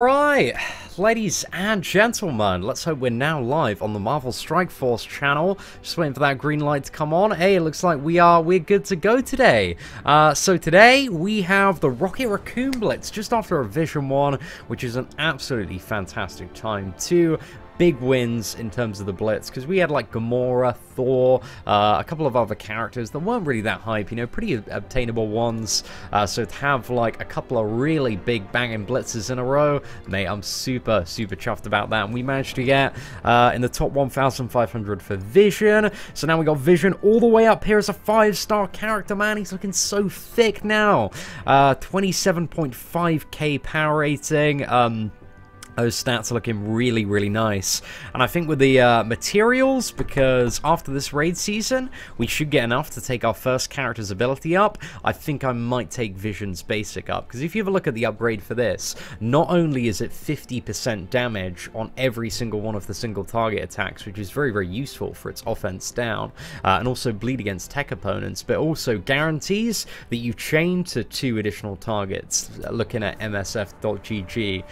Right, ladies and gentlemen, let's hope we're now live on the Marvel Strike Force channel. Just waiting for that green light to come on. Hey, it looks like we're good to go today. So today we have the Rocket Raccoon Blitz just after a Vision 1, which is an absolutely fantastic time to big wins in terms of the Blitz, because we had like Gamora, Thor, a couple of other characters that weren't really that hype, you know, pretty obtainable ones. So to have like a couple of really big banging Blitzes in a row, mate, I'm super chuffed about that. And we managed to get in the top 1,500 for Vision. So now we got Vision all the way up here as a 5-star character, man. He's looking so thick now. 27.5k power rating. Those stats are looking really nice. And I think with the materials, because after this raid season, we should get enough to take our first character's ability up. I think I might take Vision's basic up, because if you have a look at the upgrade for this, not only is it 50% damage on every single one of the single target attacks, which is very useful for its offense down, and also bleed against tech opponents, but also guarantees that you chain to 2 additional targets, looking at msf.gg.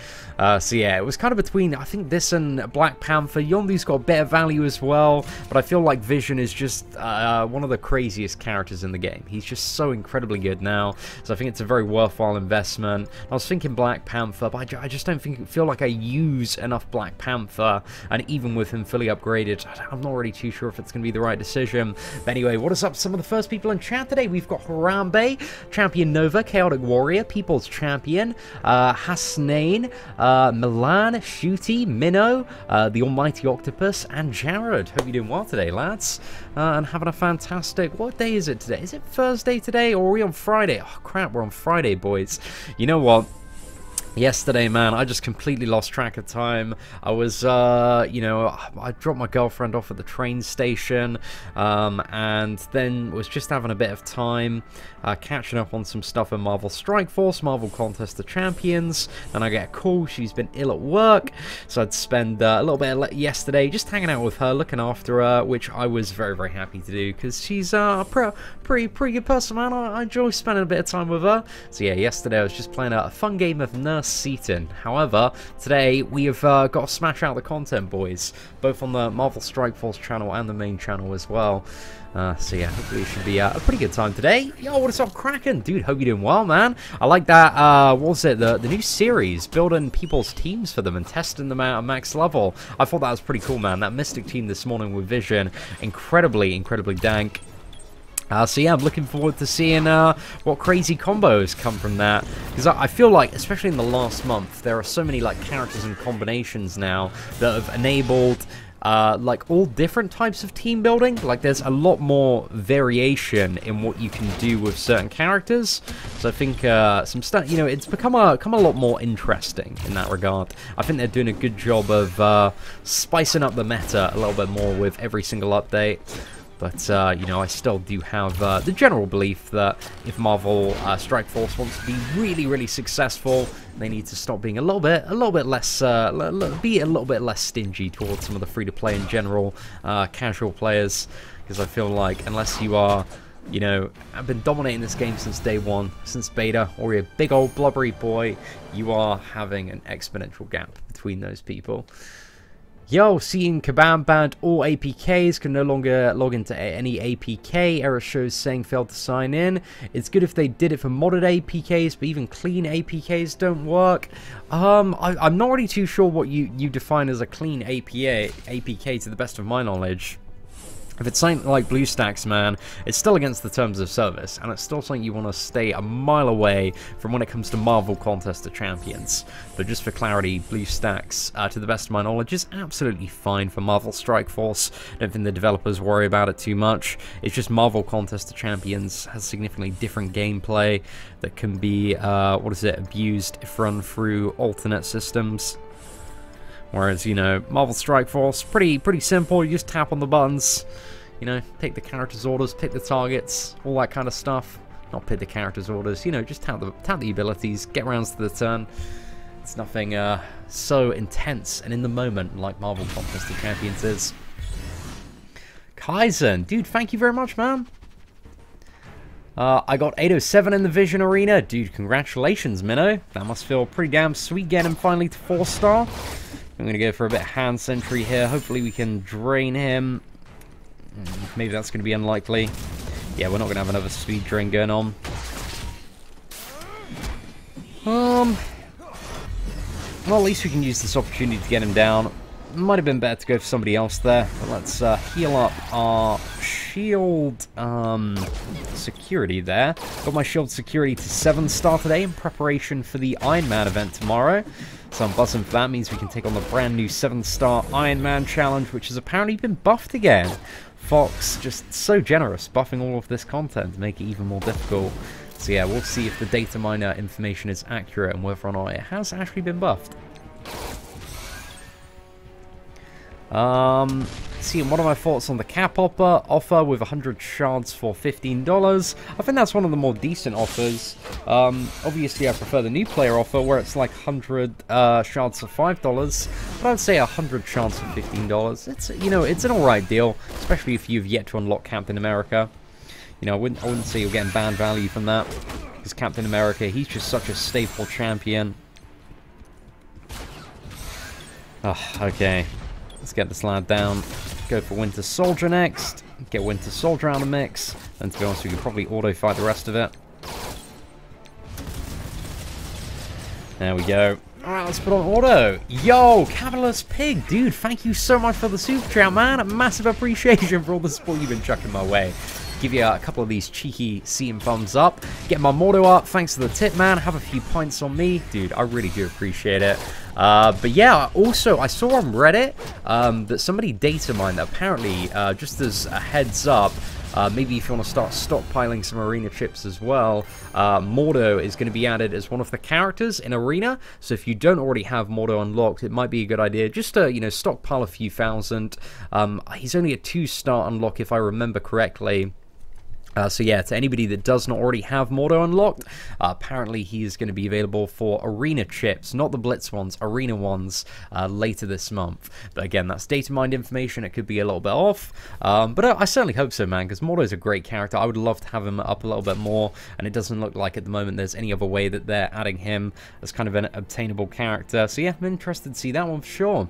So yeah, it was kind of between, I think, this and Black Panther. Yondu's got better value as well, but I feel like Vision is just one of the craziest characters in the game. He's just so incredibly good now, so I think it's a very worthwhile investment. I was thinking Black Panther, but I just don't feel like I use enough Black Panther, and even with him fully upgraded, I'm not really too sure if it's going to be the right decision. But anyway, what is up, some of the first people in chat today? We've got Harambe, Champion Nova, Chaotic Warrior, People's Champion, Hasnain, Milan, Shooty, Minnow, the Almighty Octopus, and Jared. Hope you're doing well today, lads, and having a fantastic... What day is it today? Is it Thursday today, or are we on Friday? Oh, crap, we're on Friday, boys. You know what? Yesterday, man, I just completely lost track of time. I was, you know, I dropped my girlfriend off at the train station, and then was just having a bit of time, catching up on some stuff in Marvel Strike Force, Marvel Contest of Champions. Then I get a call, she's been ill at work, so I'd spend a little bit yesterday just hanging out with her, looking after her, which I was very happy to do, because she's a pretty good person, man. I enjoy spending a bit of time with her. So yeah, yesterday I was just playing a fun game of Nurse Seatin. However, today we have got to smash out the content, boys, both on the Marvel Strike Force channel and the main channel as well. So yeah, hopefully it should be a pretty good time today. Yo, what is up, Kraken? Dude, hope you're doing well, man. I like that, what was it, the new series, building people's teams for them and testing them out at max level. I thought that was pretty cool, man. That Mystic team this morning with Vision, incredibly dank. So yeah, I'm looking forward to seeing what crazy combos come from that, because I feel like, especially in the last month, there are so many like characters and combinations now that have enabled like all different types of team building. Like there's a lot more variation in what you can do with certain characters. So I think some stuff, you know, it's become a lot more interesting in that regard. I think they're doing a good job of spicing up the meta a little bit more with every single update. But, you know, I still do have the general belief that if Marvel Strike Force wants to be really successful, they need to stop being a little bit less, be a little bit less stingy towards some of the free-to-play in general, casual players. Because I feel like unless you are, you know, I've been dominating this game since day one, since beta, or you're a big old blubbery boy, you are having an exponential gap between those people. Yo, seeing Kabam banned all APKs, can no longer log into any APK. Error shows saying failed to sign in. It's good if they did it for modded APKs, but even clean APKs don't work. I'm not really too sure what you define as a clean APK to the best of my knowledge. If it's something like BlueStacks, man, it's still against the terms of service, and it's still something you want to stay a mile away from when it comes to Marvel Contest of Champions. But just for clarity, BlueStacks, to the best of my knowledge, is absolutely fine for Marvel Strike Force. I don't think the developers worry about it too much. It's just Marvel Contest of Champions has significantly different gameplay that can be, abused if run through alternate systems. Whereas, you know, Marvel Strike Force, pretty simple. You just tap on the buttons, you know, pick the character's orders, pick the targets, all that kind of stuff. Not pick the character's orders, you know, just tap the abilities, get rounds to the turn. It's nothing so intense and in the moment like Marvel Contest of Champions is. Kaizen, dude, thank you very much, man. I got 807 in the Vision Arena. Dude, congratulations, Minnow. That must feel pretty damn sweet getting him finally to 4-star. I'm going to go for a bit of hand sentry here. Hopefully we can drain him. Maybe that's going to be unlikely. Yeah, we're not going to have another speed drain going on. Well, at least we can use this opportunity to get him down. Might have been better to go for somebody else there. But let's heal up our shield security there. Got my shield security to 7-star today in preparation for the Iron Man event tomorrow. So I'm buzzing for that. Means we can take on the brand new 7-star Iron Man challenge, which has apparently been buffed again. Fox just so generous, buffing all of this content to make it even more difficult. So yeah, we'll see if the data miner information is accurate and whether or not it has actually been buffed. Seeing what are my thoughts on the cap offer with 100 shards for $15. I think that's one of the more decent offers. Obviously I prefer the new player offer where it's like 100 shards for $5, but I'd say 100 shards for $15. It's, you know, it's an alright deal, especially if you've yet to unlock Captain America. You know, I wouldn't say you're getting bad value from that, because Captain America, he's just such a staple champion. Oh, okay. Let's get this lad down. Go for Winter Soldier next. Get Winter Soldier out of the mix. And to be honest, we can probably auto-fight the rest of it. There we go. Alright, let's put on auto. Yo, Capitalist Pig, dude, thank you so much for the super chat, man. A massive appreciation for all the support you've been chucking my way. Give you a couple of these cheeky Seatin thumbs up. Get my motto up. Thanks for the tip, man. Have a few pints on me. Dude, I really do appreciate it. But yeah, also, I saw on Reddit that somebody data mined that apparently, just as a heads up, maybe if you want to start stockpiling some arena chips as well, Mordo is going to be added as one of the characters in arena. So if you don't already have Mordo unlocked, it might be a good idea just to, you know, stockpile a few thousand. He's only a 2-star unlock if I remember correctly. So yeah, to anybody that does not already have Mordo unlocked, apparently he is going to be available for arena chips, not the Blitz ones, arena ones, later this month. But again, that's data mined information, it could be a little bit off, but I certainly hope so, man, because Mordo is a great character. I would love to have him up a little bit more, and it doesn't look like at the moment there's any other way that they're adding him as kind of an obtainable character. So yeah, I'm interested to see that one for sure.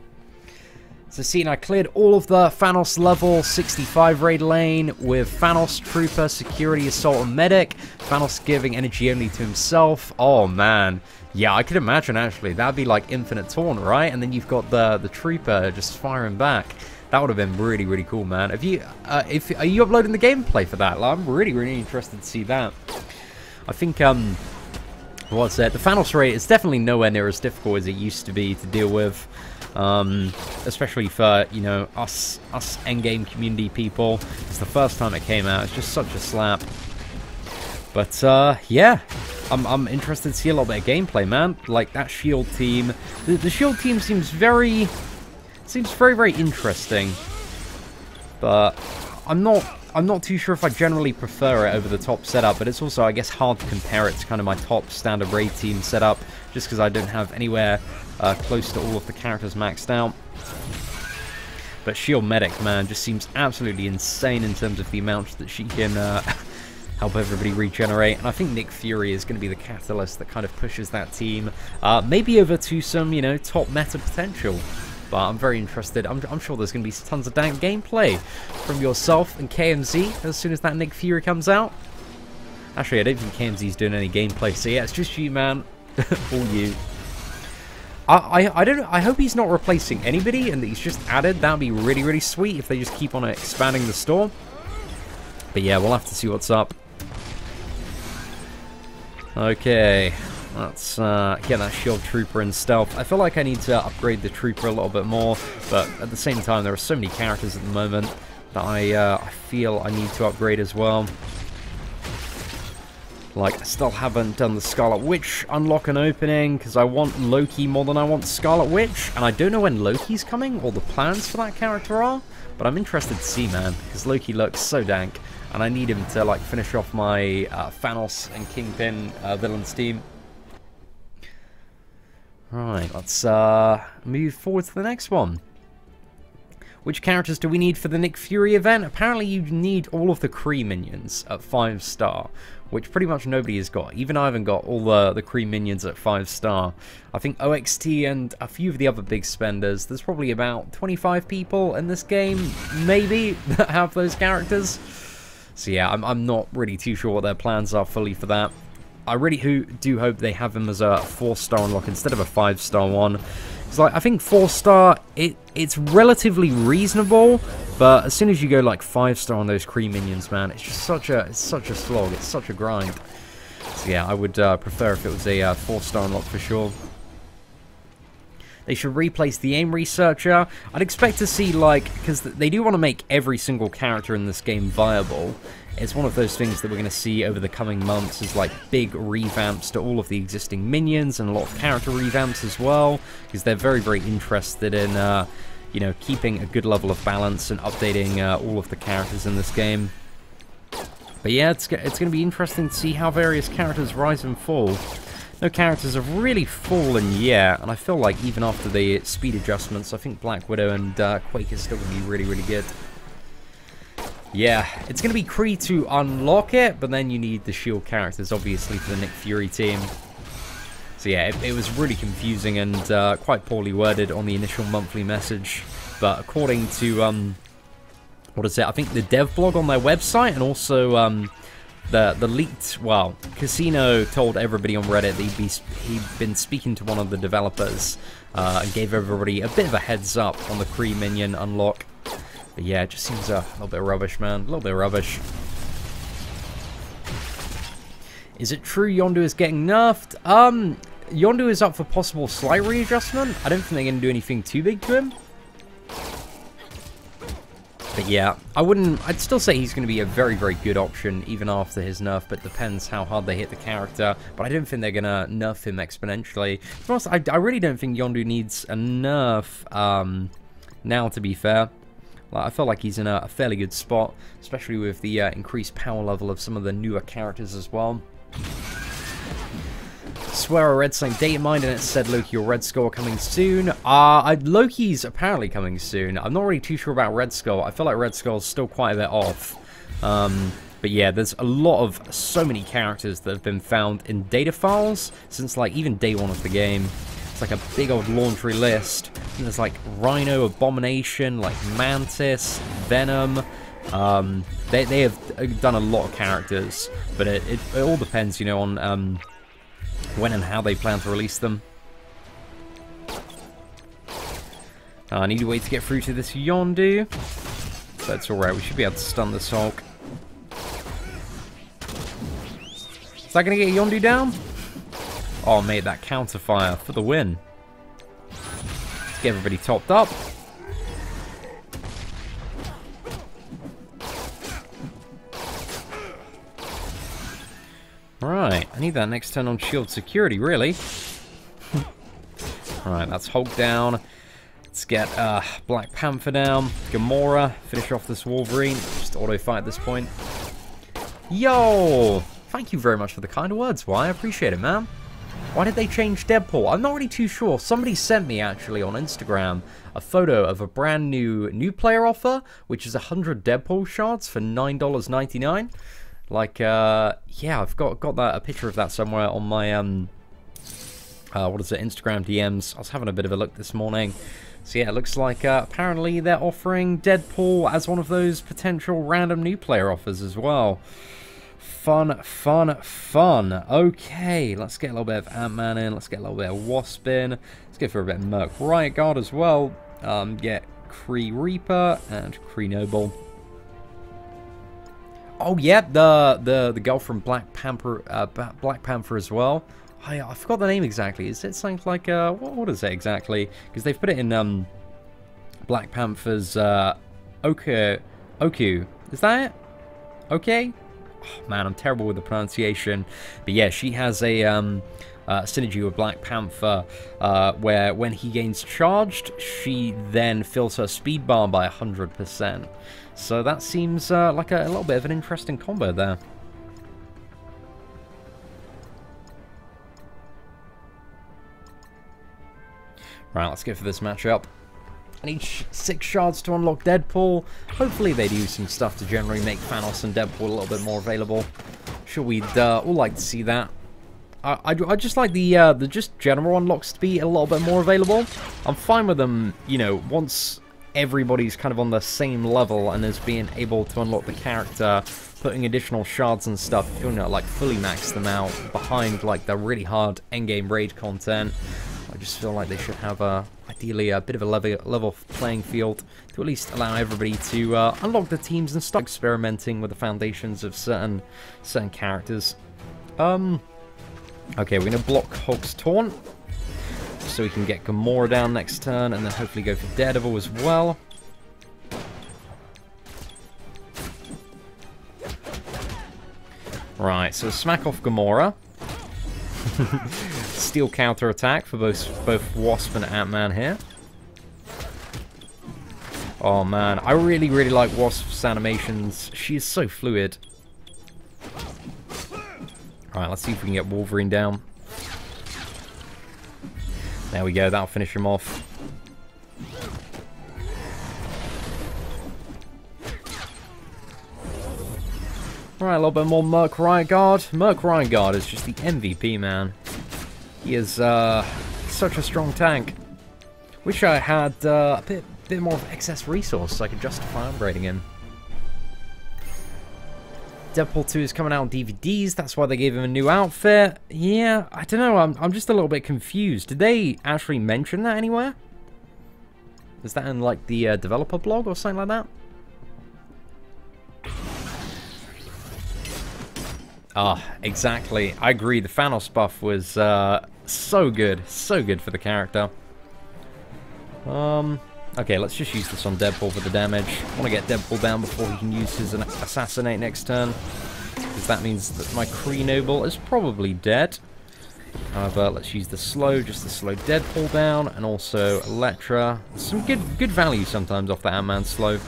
So Seatin, I cleared all of the Thanos level 65 raid lane with Thanos, Trooper, Security, Assault, and Medic. Thanos giving energy only to himself. Oh man. Yeah, I could imagine actually. That'd be like infinite taunt, right? And then you've got the Trooper just firing back. That would have been really, really cool, man. Have you, are you uploading the gameplay for that? Like, I'm really, really interested to see that. I think, what's it? The Thanos raid is definitely nowhere near as difficult as it used to be to deal with. Especially for, you know, us endgame community people. It's the first time it came out. It's just such a slap. But yeah, I'm interested to see a little bit of gameplay, man. Like that shield team. The shield team seems very interesting. But I'm not too sure if I generally prefer it over the top setup, but it's also, I guess, hard to compare it to kind of my top standard raid team setup, just because I don't have anywhere close to all of the characters maxed out. But Shield Medic, man, just seems absolutely insane in terms of the amount that she can help everybody regenerate. And I think Nick Fury is going to be the catalyst that kind of pushes that team maybe over to some, you know, top meta potential. But I'm very interested. I'm sure there's going to be tons of dank gameplay from yourself and KMZ as soon as that Nick Fury comes out. Actually, I don't think KMZ's doing any gameplay, so yeah, it's just you, man. All you. I don't know. I hope he's not replacing anybody and that he's just added. That would be really, really sweet if they just keep on expanding the store. But yeah, we'll have to see what's up. Okay. Let's get that Shield Trooper in stealth. I feel like I need to upgrade the Trooper a little bit more, but at the same time, there are so many characters at the moment that I feel I need to upgrade as well. Like, I still haven't done the Scarlet Witch unlock and opening, because I want Loki more than I want Scarlet Witch, and I don't know when Loki's coming, or the plans for that character are, but I'm interested to see, man, because Loki looks so dank, and I need him to, like, finish off my Thanos and Kingpin villains team. Right, let's move forward to the next one. Which characters do we need for the Nick Fury event? Apparently you need all of the Kree minions at 5-star, which pretty much nobody has got. Even I haven't got all the Kree minions at 5-star. I think OXT and a few of the other big spenders, there's probably about 25 people in this game, maybe, that have those characters. So yeah, I'm not really too sure what their plans are fully for that. I really do hope they have him as a 4-star unlock instead of a 5-star one. It's like, I think 4-star, it's relatively reasonable, but as soon as you go like 5-star on those Kree minions, man, it's just such a slog, it's such a grind. So yeah, I would prefer if it was a 4-star unlock for sure. They should replace the aim researcher. I'd expect to see, like, because they do want to make every single character in this game viable. It's one of those things that we're going to see over the coming months is like big revamps to all of the existing minions and a lot of character revamps as well, because they're very, very interested in, you know, keeping a good level of balance and updating all of the characters in this game. But yeah, it's going to be interesting to see how various characters rise and fall. No characters have really fallen yet, and I feel like even after the speed adjustments, I think Black Widow and Quake is still going to be really, really good. Yeah, it's going to be Kree to unlock it, but then you need the S.H.I.E.L.D. characters, obviously, for the Nick Fury team. So yeah, it was really confusing and quite poorly worded on the initial monthly message. But according to, what is it? I think the dev blog on their website, and also the leaked, well, Casino told everybody on Reddit that he'd been speaking to one of the developers and gave everybody a bit of a heads up on the Kree minion unlock. But yeah, it just seems a little bit rubbish, man. A little bit rubbish. Is it true Yondu is getting nerfed? Yondu is up for possible slight readjustment. I don't think they're going to do anything too big to him. But yeah, I'd still say he's going to be a very, very good option even after his nerf, but depends how hard they hit the character. But I don't think they're going to nerf him exponentially. To be honest, I really don't think Yondu needs a nerf now, to be fair. I feel like he's in a fairly good spot, especially with the increased power level of some of the newer characters as well. Swear I read something data mined and it said Loki or Red Skull are coming soon. Loki's apparently coming soon. I'm not really too sure about Red Skull. I feel like Red Skull's still quite a bit off. But yeah, there's a lot of so many characters that have been found in data files since like even day one of the game. It's like a big old laundry list. And there's like Rhino, Abomination, like Mantis, Venom. They have done a lot of characters, but it all depends, you know, on when and how they plan to release them. I need a way to get through to this Yondu. That's alright, we should be able to stun this Hulk. Is that going to get Yondu down? Oh, mate, that counterfire for the win. Let's get everybody topped up. Right, I need that next turn on shield security, really. Alright, that's Hulk down. Let's get Black Panther down. Gamora, finish off this Wolverine. Just auto-fight at this point. Yo! Thank you very much for the kind words, Why? I appreciate it, man. Why did they change Deadpool? I'm not really too sure. Somebody sent me, actually, on Instagram, a photo of a brand new player offer, which is 100 Deadpool shards for $9.99. Like, yeah, I've got a picture of that somewhere on my, what is it, Instagram DMs. I was having a bit of a look this morning. So yeah, it looks like, apparently they're offering Deadpool as one of those potential random new player offers as well. Fun, fun, fun. Okay, let's get a little bit of Ant-Man in. Let's get a little bit of Wasp in. Let's go for a bit of Merc Riot Guard as well. Get Kree Reaper and Kree Noble. Oh yeah, the girl from Black Panther as well. I forgot the name exactly. Is it something like what is it exactly? Because they've put it in Black Panther's Oku. Is that it? Okay. Oh, man, I'm terrible with the pronunciation. But yeah, she has a synergy with Black Panther, where when he gains charged, she then fills her speed bar by 100%. So that seems like a little bit of an interesting combo there. Right, let's go for this matchup. I need 6 shards to unlock Deadpool. Hopefully they do some stuff to generally make Thanos and Deadpool a little bit more available. Sure, we'd all like to see that. I just like the just general unlocks to be a little bit more available. I'm fine with them, you know, once everybody's kind of on the same level and is being able to unlock the character, putting additional shards and stuff, if you want to like fully max them out behind like the really hard endgame raid content. I just feel like they should have ideally a bit of a level playing field to at least allow everybody to unlock the teams and start experimenting with the foundations of certain characters. Okay, we're going to block Hulk's taunt, so we can get Gamora down next turn, and then hopefully go for Daredevil as well. Right, so smack off Gamora. Steel counter attack for both Wasp and Ant-Man here. Oh man, I really like Wasp's animations. She is so fluid. Alright, let's see if we can get Wolverine down. There we go, that'll finish him off. Alright, a little bit more Merc Ryanguard. Merc Ryanguard is just the MVP, man. He is such a strong tank. Wish I had a bit more of excess resource so I could justify upgrading him. Deadpool 2 is coming out on DVDs, that's why they gave him a new outfit. Yeah, I don't know, I'm just a little bit confused. Did they actually mention that anywhere? Is that in like the developer blog or something like that? Ah, exactly. I agree, the Thanos buff was so good for the character. Okay, let's just use this on Deadpool for the damage. I want to get Deadpool down before he can use his Assassinate next turn, because that means that my Kree Noble is probably dead. However, let's use the slow, just to slow Deadpool down, and also Elektra. Some good value sometimes off the Ant-Man slow.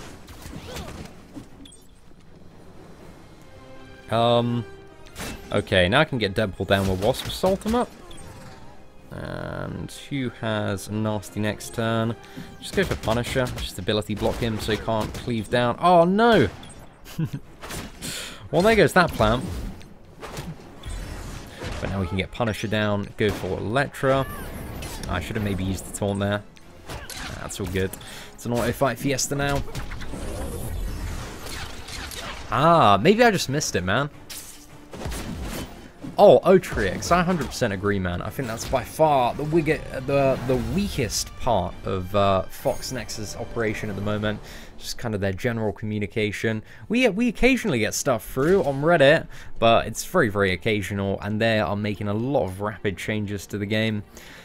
Okay, now I can get Deadpool down with Wasp's ultimate. And who has a nasty next turn? Just go for Punisher. Just ability block him so he can't cleave down. Oh no! Well, there goes that plan. But now we can get Punisher down. Go for Elektra. I should have maybe used the taunt there. That's all good. It's an auto fight Fiesta now. Ah, maybe I just missed it, man. Oh, Otrix, I 100% agree, man. I think that's by far the weakest part of Fox Nexus operation at the moment. Just kind of their general communication. We occasionally get stuff through on Reddit, but it's very occasional, and they are making a lot of rapid changes to the game.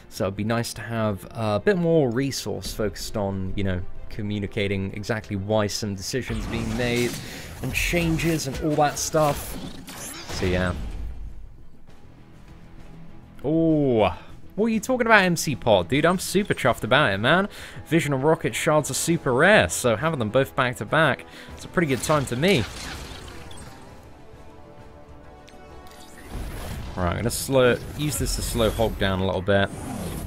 So it'd be nice to have a bit more resource focused on, you know, communicating exactly why some decisions being made and changes and all that stuff. So yeah. Oh, what are you talking about, MC Pod? Dude, I'm super chuffed about it, man. Vision and Rocket shards are super rare, so having them both back to back, it's a pretty good time to me. Alright, I'm going to use this to slow Hulk down a little bit.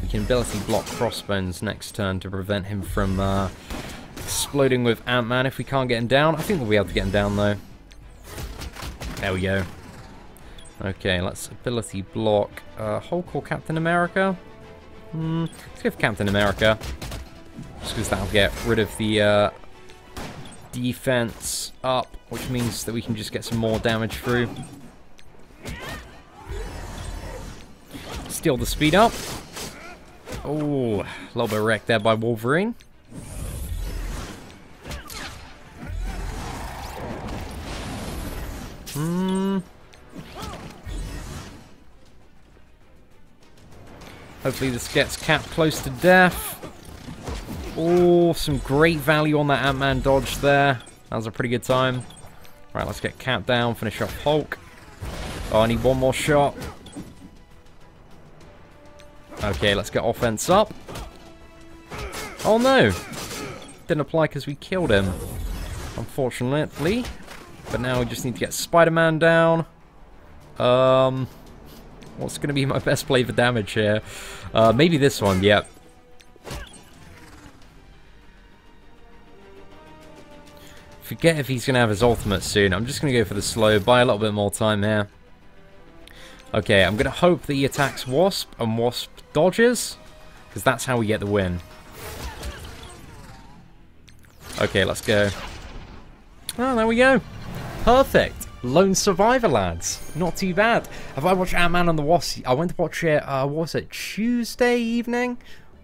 We can ability block Crossbones next turn to prevent him from exploding with Ant-Man if we can't get him down. I think we'll be able to get him down, though. There we go. Okay, let's ability block Hulk or Captain America. Let's go for Captain America. Just because that'll get rid of the defense up, which means that we can just get some more damage through. Steal the speed up. Oh, a little bit wrecked there by Wolverine. Hopefully this gets Cap close to death. Oh, some great value on that Ant-Man dodge there. That was a pretty good time. Right, let's get Cap down, finish off Hulk. Oh, I need one more shot. Okay, let's get offense up. Oh no! Didn't apply because we killed him, unfortunately. But now we just need to get Spider-Man down. What's going to be my best play for damage here? Maybe this one, yep. Forget if he's going to have his ultimate soon. I'm just going to go for the slow, buy a little bit more time here. Okay, I'm going to hope that he attacks Wasp and Wasp dodges, because that's how we get the win. Okay, let's go. Oh, there we go. Perfect. Lone Survivor, lads. Not too bad. Have I watched Ant-Man and the Wasp? I went to watch it, what was it, Tuesday evening?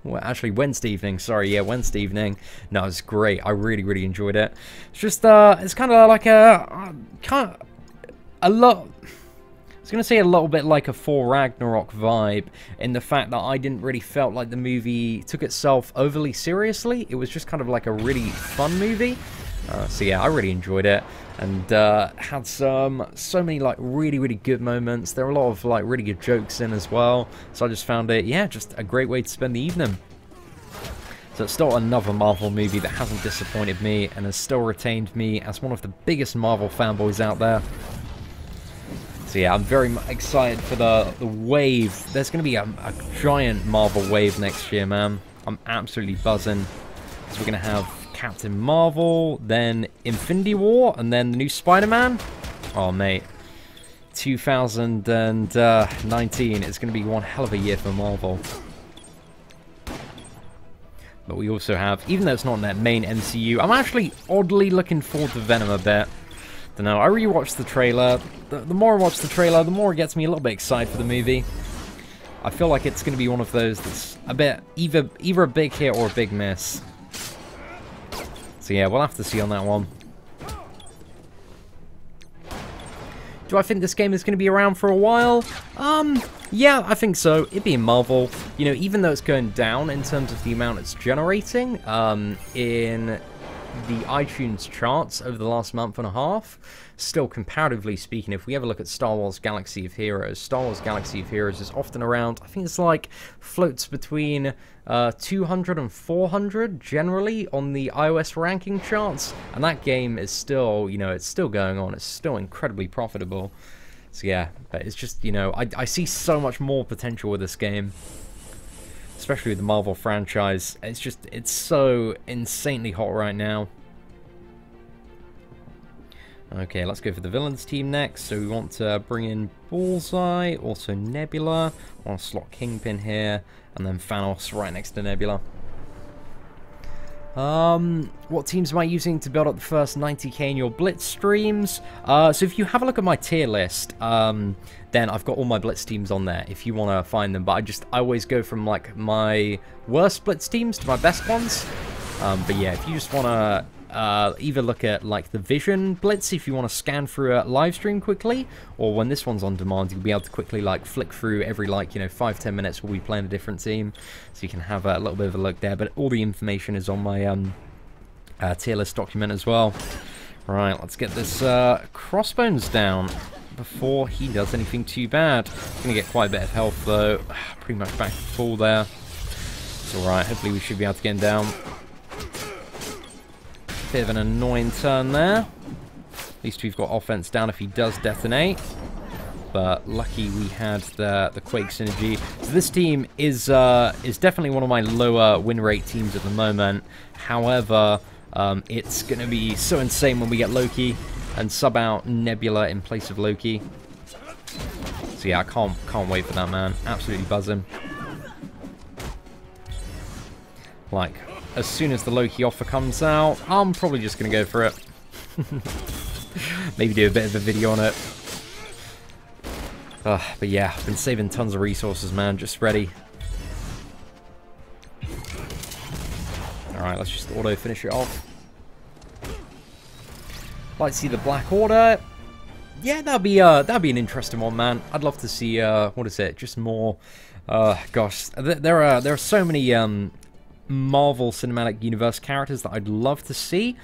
Well, actually, Wednesday evening. Sorry, yeah, Wednesday evening. No, it was great. I really, really enjoyed it. It's just, it's kind of like a lot... I was going to say a little bit like a Thor Ragnarok vibe, in the fact that I didn't really felt like the movie took itself overly seriously. It was just kind of like a really fun movie. So yeah, I really enjoyed it, and had so many like really, really good moments. There were a lot of like really good jokes in as well. So I just found it, yeah, just a great way to spend the evening. So it's still another Marvel movie that hasn't disappointed me and has still retained me as one of the biggest Marvel fanboys out there. So yeah, I'm very excited for the wave. There's going to be a giant Marvel wave next year, man. I'm absolutely buzzing. So we're going to have Captain Marvel, then Infinity War, and then the new Spider-Man. Oh, mate. 2019 is going to be one hell of a year for Marvel. But we also have, even though it's not in that main MCU, I'm actually oddly looking forward to Venom a bit. Don't know, I rewatched the trailer. The more I watch the trailer, the more it gets me a little bit excited for the movie. I feel like it's going to be one of those that's a bit, either a big hit or a big miss. So yeah, we'll have to see on that one. Do I think this game is going to be around for a while? Yeah, I think so. It being Marvel, you know, even though it's going down in terms of the amount it's generating, in the iTunes charts over the last month and a half, still comparatively speaking, if we ever look at Star Wars Galaxy of Heroes, Star Wars Galaxy of Heroes is often around, I think it's like, floats between 200 and 400 generally on the iOS ranking charts, and that game is still, you know, it's still going on, it's still incredibly profitable. So yeah, but it's just, you know, I see so much more potential with this game. Especially with the Marvel franchise. It's just, it's so insanely hot right now. Okay, let's go for the villains team next. So we want to bring in Bullseye, also Nebula. I want to slot Kingpin here, and then Thanos right next to Nebula. What teams am I using to build up the first 90k in your Blitz streams? So if you have a look at my tier list, then I've got all my Blitz teams on there if you want to find them. But I always go from like my worst Blitz teams to my best ones. But yeah, if you just want to either look at like the Vision Blitz if you want to scan through a live stream quickly, or when this one's on demand, you'll be able to quickly like flick through every like, you know, 5-10 minutes we'll be playing a different team, so you can have a little bit of a look there. But all the information is on my tier list document as well. Right, let's get this Crossbones down before he does anything too bad. Gonna get quite a bit of health though, pretty much back to full there. It's alright, hopefully we should be able to get him down. Bit of an annoying turn there. At least we've got offense down if he does detonate. But lucky we had the Quake synergy. So this team is definitely one of my lower win rate teams at the moment. However, it's going to be so insane when we get Loki and sub out Nebula in place of Loki. So yeah, I can't wait for that, man. Absolutely buzzing. Like, as soon as the Loki offer comes out, I'm probably just going to go for it. Maybe do a bit of a video on it. But yeah, I've been saving tons of resources, man. Just ready. Alright, let's just auto-finish it off. Like to see the Black Order. Yeah, that'd be an interesting one, man. I'd love to see, what is it? Just more, gosh. There are so many, Marvel Cinematic Universe characters that I'd love to see.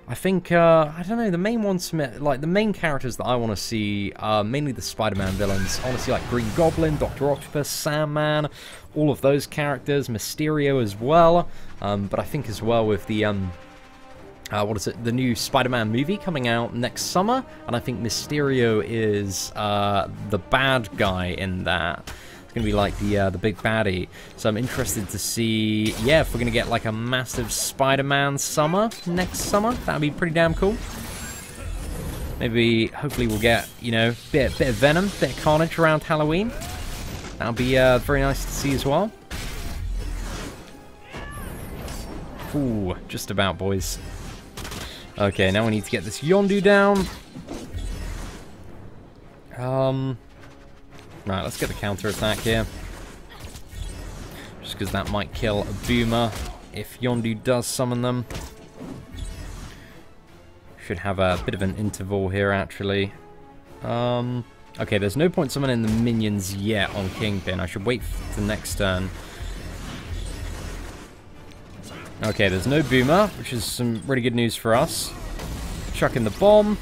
I think, I don't know, the main ones, like, the main characters that I want to see are mainly the Spider-Man villains. I want to see, like, Green Goblin, Dr. Octopus, Sandman, all of those characters, Mysterio as well. But I think as well with the, what is it, the new Spider-Man movie coming out next summer, and I think Mysterio is, the bad guy in that. It's going to be like the big baddie. So I'm interested to see, yeah, if we're going to get like a massive Spider-Man summer next summer. That'd be pretty damn cool. Maybe, hopefully we'll get, you know, bit of Venom, bit of Carnage around Halloween. That'll be very nice to see as well. Ooh, just about, boys. Okay, now we need to get this Yondu down. Right, let's get the counter-attack here. Just because that might kill a Boomer if Yondu does summon them. Should have a bit of an interval here, actually. Okay, there's no point summoning the minions yet on Kingpin. I should wait for the next turn. Okay, there's no Boomer, which is some really good news for us. Chuck in the bomb.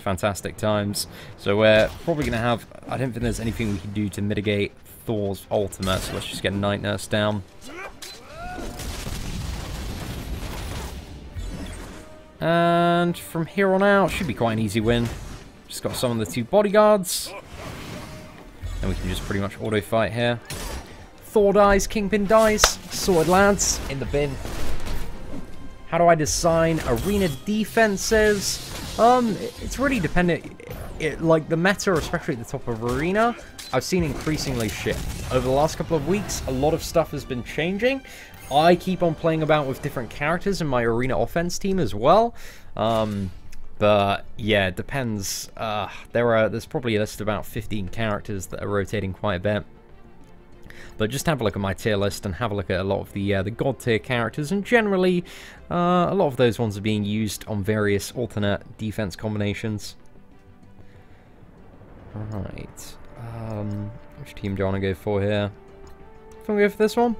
Fantastic times. So we're probably going to have... I don't think there's anything we can do to mitigate Thor's ultimate, so let's just get Night Nurse down. And from here on out, should be quite an easy win. Just got to summon the 2 bodyguards. And we can just pretty much auto-fight here. Thor dies, Kingpin dies. Sorted, lads. In the bin. How do I design arena defenses? It's really dependent. Like the meta, especially at the top of arena, I've seen increasingly shift. Over the last couple of weeks, a lot of stuff has been changing. I keep on playing about with different characters in my arena offense team as well. But yeah, it depends. There's probably a list of about 15 characters that are rotating quite a bit. But just have a look at my tier list and have a look at a lot of the god tier characters, and generally a lot of those ones are being used on various alternate defense combinations. Right. Which team do I want to go for here? If I go for this one.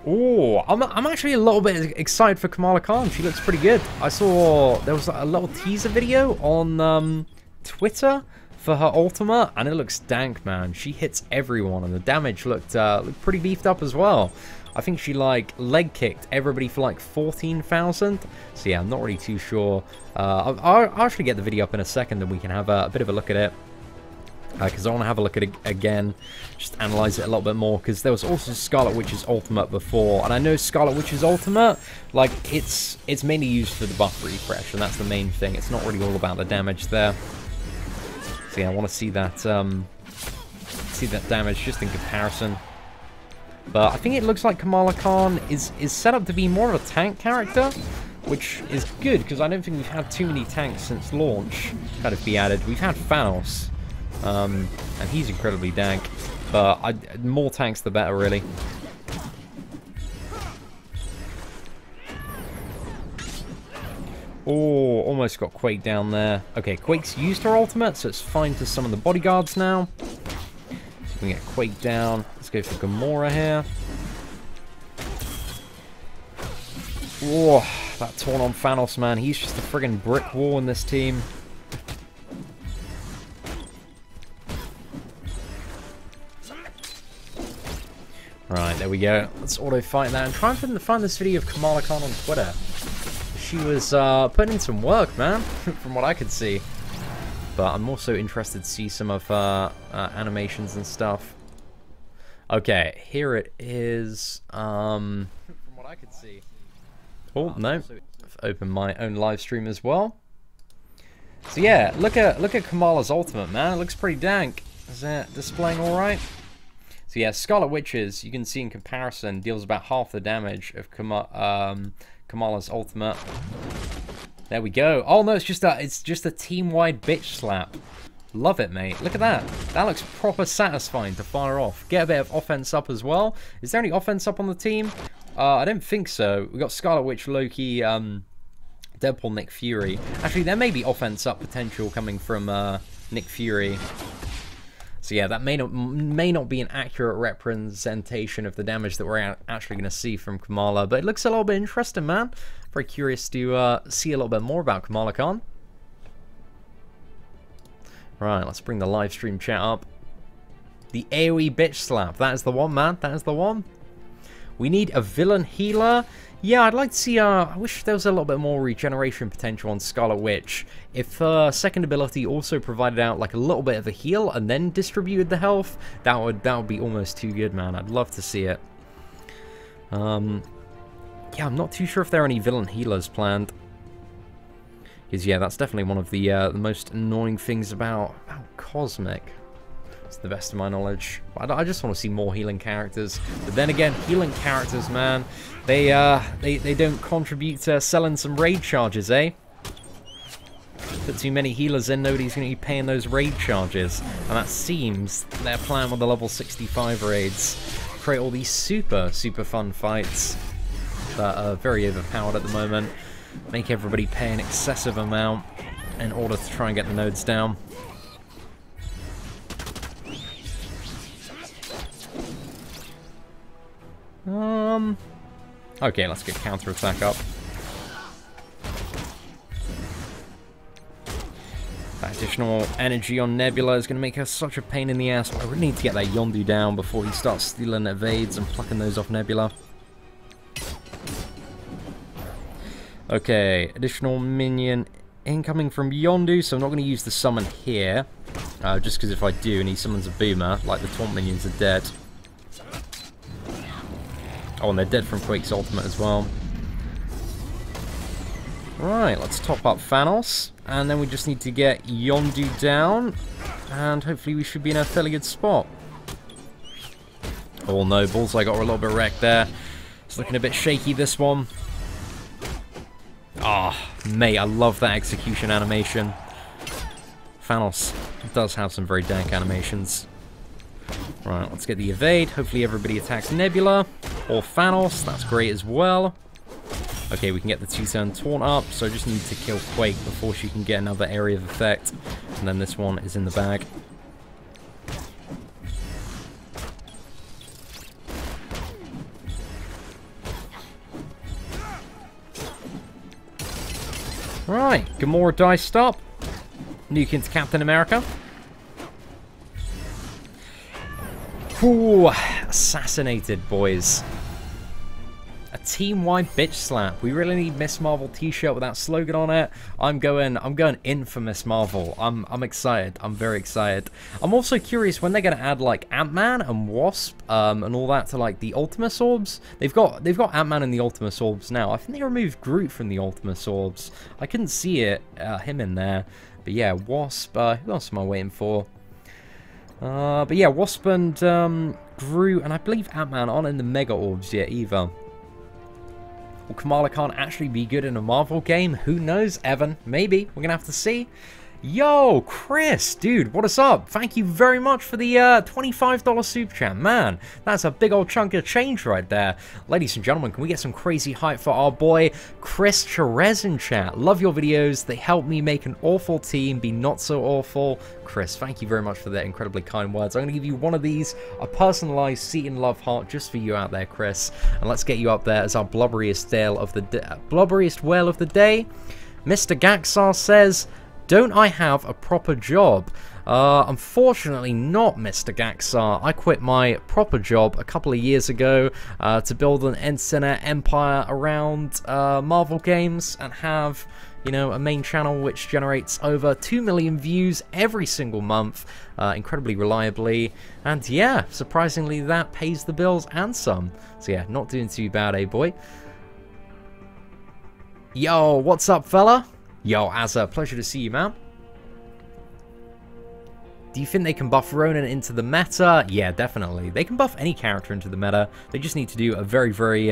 Oh, I'm actually a little bit excited for Kamala Khan. She looks pretty good. I saw there was a little teaser video on Twitter for her ultimate, and it looks dank, man. She hits everyone, and the damage looked pretty beefed up as well. I think she like leg kicked everybody for like 14,000. So yeah, I'm not really too sure. I'll actually get the video up in a second, and we can have a bit of a look at it. Because I want to have a look at it again, just analyze it a little bit more, because there was also Scarlet Witch's ultimate before, and I know Scarlet Witch's ultimate, like, it's mainly used for the buff refresh, and that's the main thing. It's not really all about the damage there. So yeah, I want to see that damage just in comparison. But I think it looks like Kamala Khan is set up to be more of a tank character, which is good, because I don't think we've had too many tanks since launch kind of be added. We've had Thanos. And he's incredibly dank, but more tanks the better, really. Oh, almost got Quake down there. Okay, Quake's used her ultimate, so it's fine to summon the bodyguards now. So we can get Quake down. Let's go for Gamora here. Oh, that torn on Thanos, man. He's just a friggin' brick wall in this team. Right, there we go. Let's auto-fight that and try and find this video of Kamala Khan on Twitter. She was putting in some work, man, from what I could see. But I'm also interested to see some of her animations and stuff. Okay, here it is. From what I could see. Oh, no. I've opened my own live stream as well. So yeah, look at Kamala's ultimate, man. It looks pretty dank. Is that displaying alright? So yeah, Scarlet Witches, you can see in comparison, deals about half the damage of Kamala's ultimate. There we go. Oh no, it's just a team-wide bitch slap. Love it, mate. Look at that. That looks proper satisfying to fire off. Get a bit of offense up as well. Is there any offense up on the team? I don't think so. We got Scarlet Witch, Loki, Deadpool, Nick Fury. Actually, there may be offense up potential coming from Nick Fury. So yeah, that may not be an accurate representation of the damage that we're actually going to see from Kamala, but it looks a little bit interesting, man. Very curious to see a little bit more about Kamala Khan. Right, let's bring the live stream chat up. The AoE bitch slap, that is the one, man. That is the one. We need a villain healer. Yeah, I'd like to see, I wish there was a little bit more regeneration potential on Scarlet Witch. If her second ability also provided out like a little bit of a heal and then distributed the health, that would be almost too good, man. I'd love to see it. Yeah, I'm not too sure if there are any villain healers planned. Because, yeah, that's definitely one of the most annoying things about Cosmic. To the best of my knowledge. I just want to see more healing characters. But then again, healing characters, man, they don't contribute to selling some raid charges, eh? Put too many healers in, nobody's going to be paying those raid charges. And that seems their plan with the level 65 raids. Create all these super fun fights that are very overpowered at the moment. Make everybody pay an excessive amount in order to try and get the nodes down. Okay, let's get counter-attack up. That additional energy on Nebula is going to make her such a pain in the ass. I really need to get that Yondu down before he starts stealing evades and plucking those off Nebula. Okay, additional minion incoming from Yondu, so I'm not going to use the summon here. Just because if I do and he summons a boomer, like the taunt minions are dead. Oh, and they're dead from Quake's ultimate as well. Right, let's top up Thanos. And then we just need to get Yondu down. And hopefully we should be in a fairly good spot. Oh no, Bullseye got a little bit wrecked there. It's looking a bit shaky, this one. Ah, mate, I love that execution animation. Thanos does have some very dank animations. Right, let's get the evade. Hopefully everybody attacks Nebula. Or Thanos, that's great as well. Okay, we can get the 2-turn taunt up, so I just need to kill Quake before she can get another area of effect. And then this one is in the bag. Right, Gamora diced up. Nuke into Captain America. Ooh, assassinated, boys. A team-wide bitch slap. We really need Miss Marvel t-shirt with that slogan on it. I'm going in for Miss Marvel. I'm excited. I'm very excited. I'm also curious when they're going to add like Ant-Man and Wasp and all that to like the Ultimus Orbs. They've got Ant-Man in the Ultimus Orbs now. I think they removed Groot from the Ultimus Orbs. I couldn't see him in there. But yeah, Wasp. Who else am I waiting for? But yeah, Wasp and Groot, and I believe Ant-Man aren't in the Mega Orbs yet either. Will Kamala Khan actually be good in a Marvel game? Who knows, Evan? Maybe. We're gonna have to see. Yo, Chris, dude, what is up? Thank you very much for the $25 super chat. Man, that's a big old chunk of change right there. Ladies and gentlemen, can we get some crazy hype for our boy Chris Cherez in chat? Love your videos. They help me make an awful team be not so awful. Chris, thank you very much for that incredibly kind words. I'm going to give you one of these, a personalized Seatin love heart just for you out there, Chris. And let's get you up there as our blubberiest whale of the day. Mr. Gaxar says, don't I have a proper job? Unfortunately not, Mr. Gaxar. I quit my proper job a couple of years ago to build an internet empire around Marvel games and have, you know, a main channel which generates over 2 million views every single month, incredibly reliably. And yeah, surprisingly that pays the bills and some. So yeah, not doing too bad, eh, boy? Yo, what's up, fella? Yo, Azza, pleasure to see you, man. Do you think they can buff Ronan into the meta? Yeah, definitely. They can buff any character into the meta. They just need to do a very, very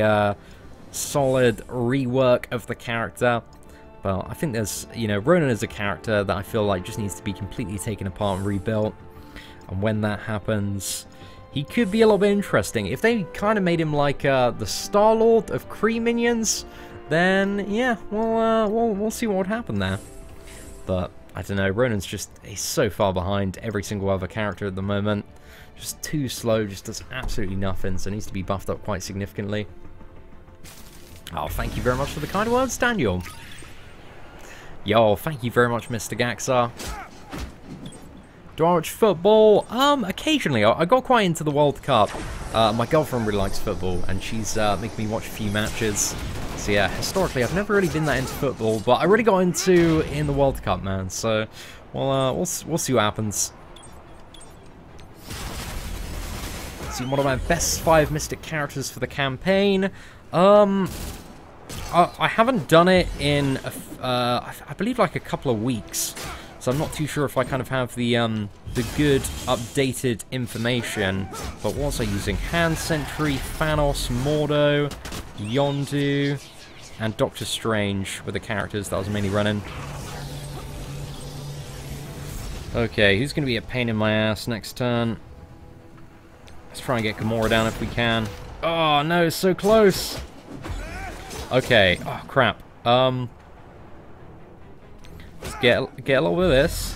solid rework of the character. Well, I think there's, you know, Ronan is a character that I feel like just needs to be completely taken apart and rebuilt. And when that happens, he could be a little bit interesting. If they kind of made him like the Star-Lord of Kree minions, then yeah, we'll see what would happen there. But I don't know, Ronan's he's so far behind every single other character at the moment. Just too slow, just does absolutely nothing, so needs to be buffed up quite significantly. Oh, thank you very much for the kind words, Daniel. Yo, thank you very much, Mr. Gaxar. Do I watch football? Occasionally. I got quite into the World Cup My girlfriend really likes football, and she's making me watch a few matches. So yeah, historically, I've never really been that into football, but I really got into in the World Cup, man. So, well, we'll see what happens. See, one of my best 5 Mystic characters for the campaign. I haven't done it in, I believe, like a couple of weeks. So I'm not too sure if I kind of have the good, updated information. But what was I using? Hand Sentry, Thanos, Mordo, Yondu, and Doctor Strange were the characters that I was mainly running. Okay, who's going to be a pain in my ass next turn? Let's try and get Gamora down if we can. Oh, no, it's so close. Okay, oh, crap. Let's get a little bit of this.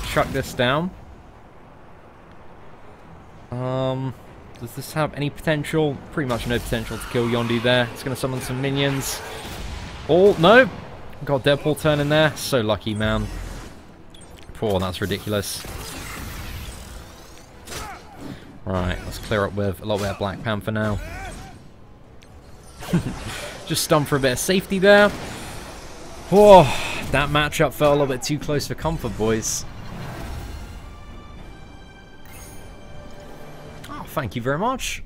Chuck this down. Does this have any potential? Pretty much no potential to kill Yondu there. It's going to summon some minions. Oh, no! Got Deadpool turning there. So lucky, man. Oh, that's ridiculous. Right, let's clear up with a little bit of Black Panther now. Just stun for a bit of safety there. Oh, that matchup felt a little bit too close for comfort, boys. Oh, thank you very much.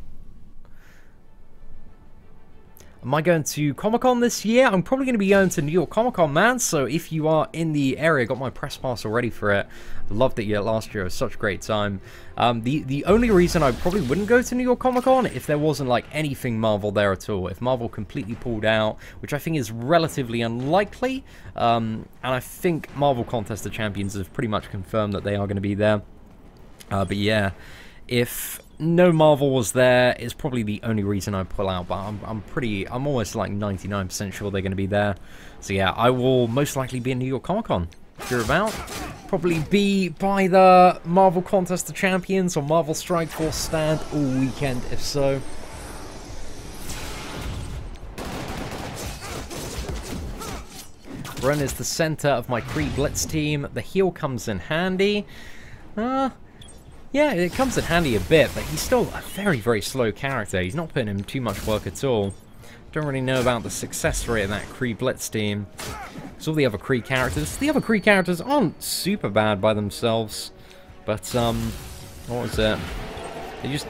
Am I going to Comic-Con this year? I'm probably going to be going to New York Comic-Con, man. So if you are in the area, got my press pass already for it. Loved it last year. It was such a great time. The only reason I probably wouldn't go to New York Comic-Con if there wasn't like anything Marvel there at all. If Marvel completely pulled out, which I think is relatively unlikely. And I think Marvel Contest of Champions have pretty much confirmed that they are going to be there. But yeah, if no Marvel was there, is probably the only reason I pull out, but I'm almost like 99% sure they're going to be there. So yeah, I will most likely be in New York Comic Con. If you're about, probably be by the Marvel Contest of Champions or Marvel Strike Force stand all weekend, if so. Run is the center of my Kree Blitz team. The heal comes in handy. Yeah, it comes in handy a bit, but he's still a very, very slow character. He's not putting in too much work at all. Don't really know about the success rate of that Kree Blitz team. Because all the other Kree characters aren't super bad by themselves. But, what was it?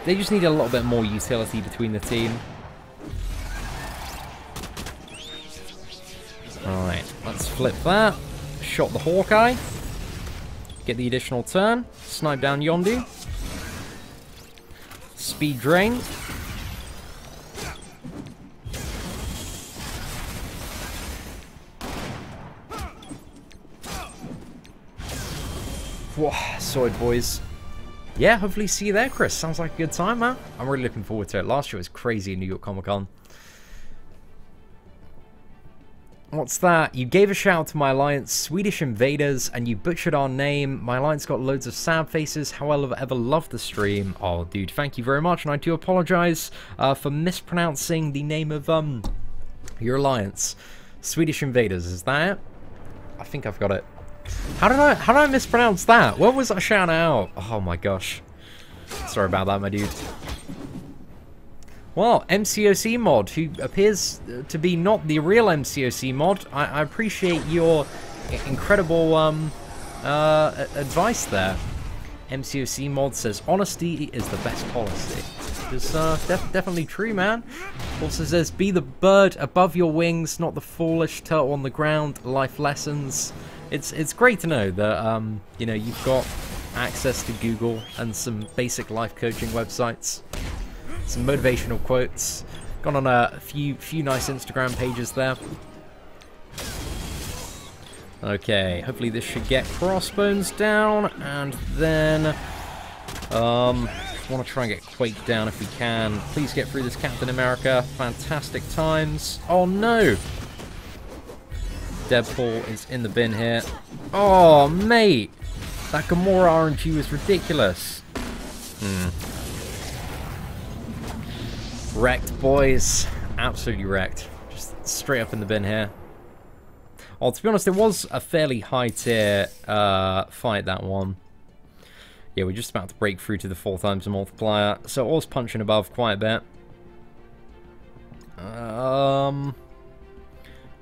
They just need a little bit more utility between the team. Alright, let's flip that. Shot the Hawkeye. Get the additional turn. Snipe down Yondu. Speed drain. Whoa, sword boys. Yeah, hopefully see you there, Chris. Sounds like a good time, man. I'm really looking forward to it. Last year was crazy in New York Comic Con. What's that? You gave a shout out to my alliance, Swedish Invaders, and you butchered our name. My alliance got loads of sad faces. However, ever loved the stream. Oh, dude, thank you very much, and I do apologize for mispronouncing the name of your alliance. Swedish Invaders, is that it? I think I've got it. How did I mispronounce that? What was I shouting out? Oh my gosh. Sorry about that, my dude. Well, MCOC mod, who appears to be not the real MCOC mod. I appreciate your incredible advice there. MCOC mod says, honesty is the best policy. It's definitely true, man. Also says, be the bird above your wings, not the foolish turtle on the ground. Life lessons. It's great to know that, you know, you've got access to Google and some basic life coaching websites. Some motivational quotes. Gone on a few nice Instagram pages there. Okay, hopefully this should get Crossbones down, and then want to try and get Quake down if we can. Please get through this Captain America. Fantastic times. Oh no! Deadpool is in the bin here. Oh mate, that Gamora RNG was ridiculous. Wrecked, boys. Absolutely wrecked. Just straight up in the bin here. Well, to be honest, it was a fairly high tier fight, that one. Yeah, we're just about to break through to the 4 times the multiplier. So All's punching above quite a bit.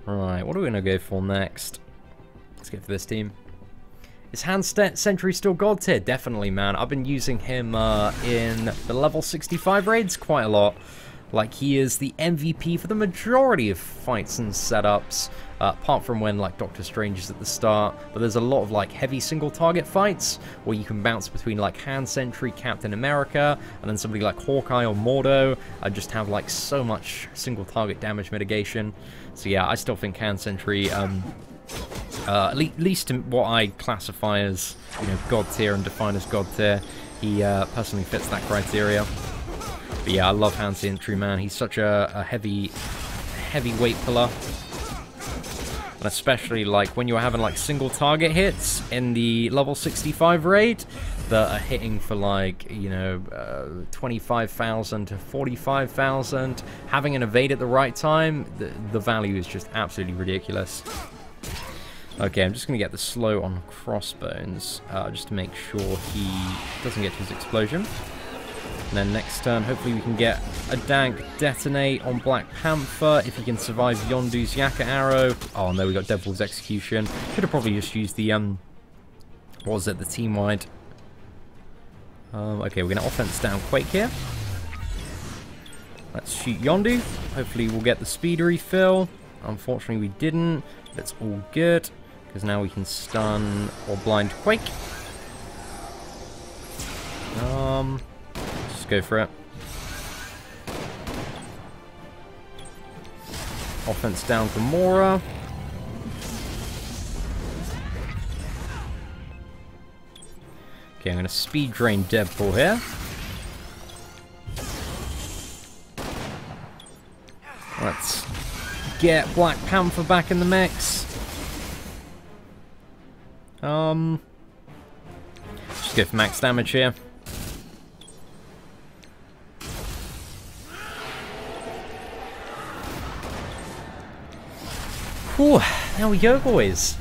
Right, what are we going to go for next? Let's go for this team. Is Hand Sentry still God tier? Definitely, man. I've been using him in the level 65 raids quite a lot. Like, he is the MVP for the majority of fights and setups, apart from when, like, Doctor Strange is at the start. But there's a lot of, like, heavy single-target fights where you can bounce between, like, Hand Sentry, Captain America, and then somebody like Hawkeye or Mordo. I just have, like, so much single-target damage mitigation. So, yeah, I still think Hand Sentry, at least in what I classify as, you know, God tier and define as God tier, he personally fits that criteria. But yeah, I love Hand Sentry, man. He's such a heavyweight pillar. And especially, like, when you're having, like, single target hits in the level 65 raid that are hitting for, like, you know, 25,000 to 45,000. Having an evade at the right time, the value is just absolutely ridiculous. Okay, I'm just going to get the slow on Crossbones, just to make sure he doesn't get his explosion. And then next turn, hopefully we can get a dank detonate on Black Panther if he can survive Yondu's Yakka arrow. Oh no, we got Devil's Execution. Should have probably just used the, what was it, the team-wide. Okay, we're going to offense down Quake here. Let's shoot Yondu. Hopefully we'll get the speed refill. Unfortunately we didn't, but it's all good, because now we can stun or blind Quake. Go for it. Offense down for Mora. Okay, I'm going to speed drain Deadpool here. Let's get Black Panther back in the mix. Just go for max damage here. Ooh, there we go, boys.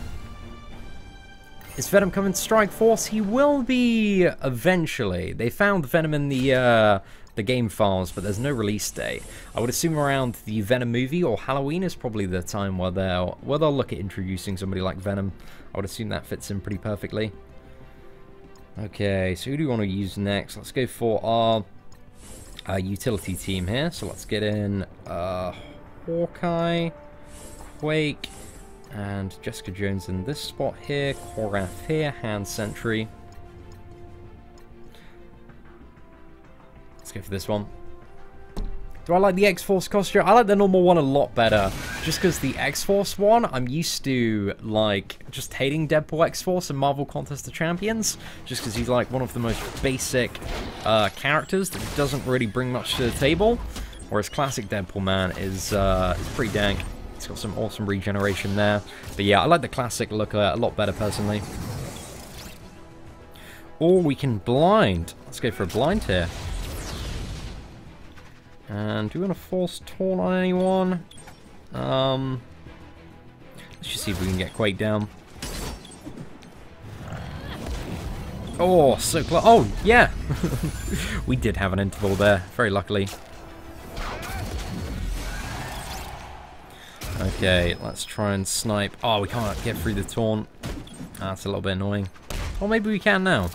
Is Venom coming to Strike Force? He will be eventually. They found Venom in the game files, but there's no release date. I would assume around the Venom movie or Halloween is probably the time where they'll look at introducing somebody like Venom. I would assume that fits in pretty perfectly. Okay, so who do we want to use next? Let's go for our utility team here. So let's get in Hawkeye, Quake, and Jessica Jones in this spot here, Korath here, Hand Sentry. Let's go for this one. Do I like the X-Force costume? I like the normal one a lot better, just because the X-Force one, I'm used to, like, just hating Deadpool X-Force in Marvel Contest of Champions, just because he's, like, one of the most basic characters that doesn't really bring much to the table, whereas classic Deadpool, man, is pretty dank. It's got some awesome regeneration there. But yeah, I like the classic look a lot better, personally. Or we can blind. Let's go for a blind here. And do we want to force taunt on anyone? Let's just see if we can get Quake down. Oh, so close. Oh, yeah. We did have an interval there, very luckily. Okay, let's try and snipe. Oh, we can't get through the taunt. That's a little bit annoying. Or maybe we can now.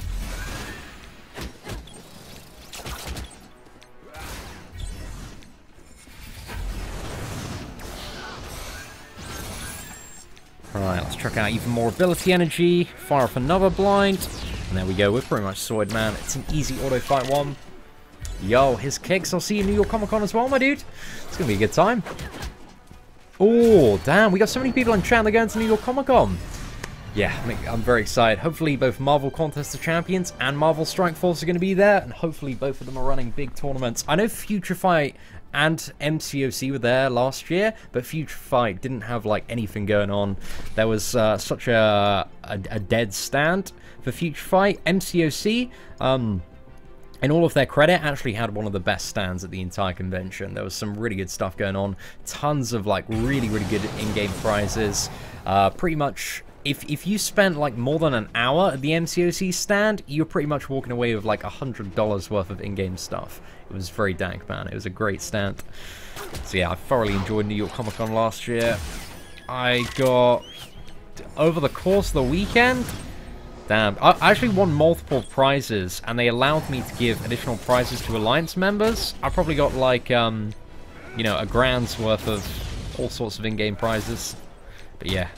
Alright, let's chuck out even more ability energy. Fire off another blind. And there we go, we're pretty much sorted, man. It's an easy auto fight one. Yo, his kicks. I'll see you in New York Comic Con as well, my dude. It's going to be a good time. Oh, damn, we got so many people in chat that are going to New York Comic Con. Yeah, I'm very excited. Hopefully both Marvel Contest of Champions and Marvel Strike Force are going to be there, and hopefully both of them are running big tournaments. I know Future Fight and MCOC were there last year, but Future Fight didn't have, like, anything going on. There was such a dead stand for Future Fight. MCOC, in all of their credit, actually had one of the best stands at the entire convention. There was some really good stuff going on. Tons of, like, really, really good in-game prizes. Pretty much if you spent like more than an hour at the MCOC stand, you're pretty much walking away with like $100 worth of in-game stuff. It was very dank, man. It was a great stand. So yeah, I thoroughly enjoyed New York Comic Con last year. I got, over the course of the weekend, damn, I actually won multiple prizes, and they allowed me to give additional prizes to Alliance members. I probably got like, you know, a grand's worth of all sorts of in-game prizes. But yeah,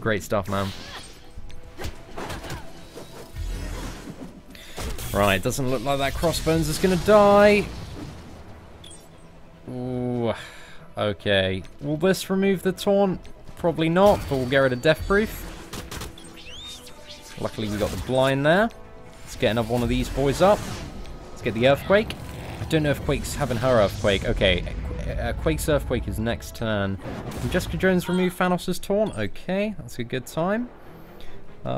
great stuff, man. Right, doesn't look like that Crossbones is gonna die. Ooh, okay. Will this remove the taunt? Probably not, but we'll get rid of Death Proof. Luckily we got the blind there. Let's get another one of these boys up. Let's get the Earthquake. I don't know if Quake's having her Earthquake. Okay, Quake's Earthquake is next turn. Can Jessica Jones remove Thanos' taunt? Okay, that's a good time. Do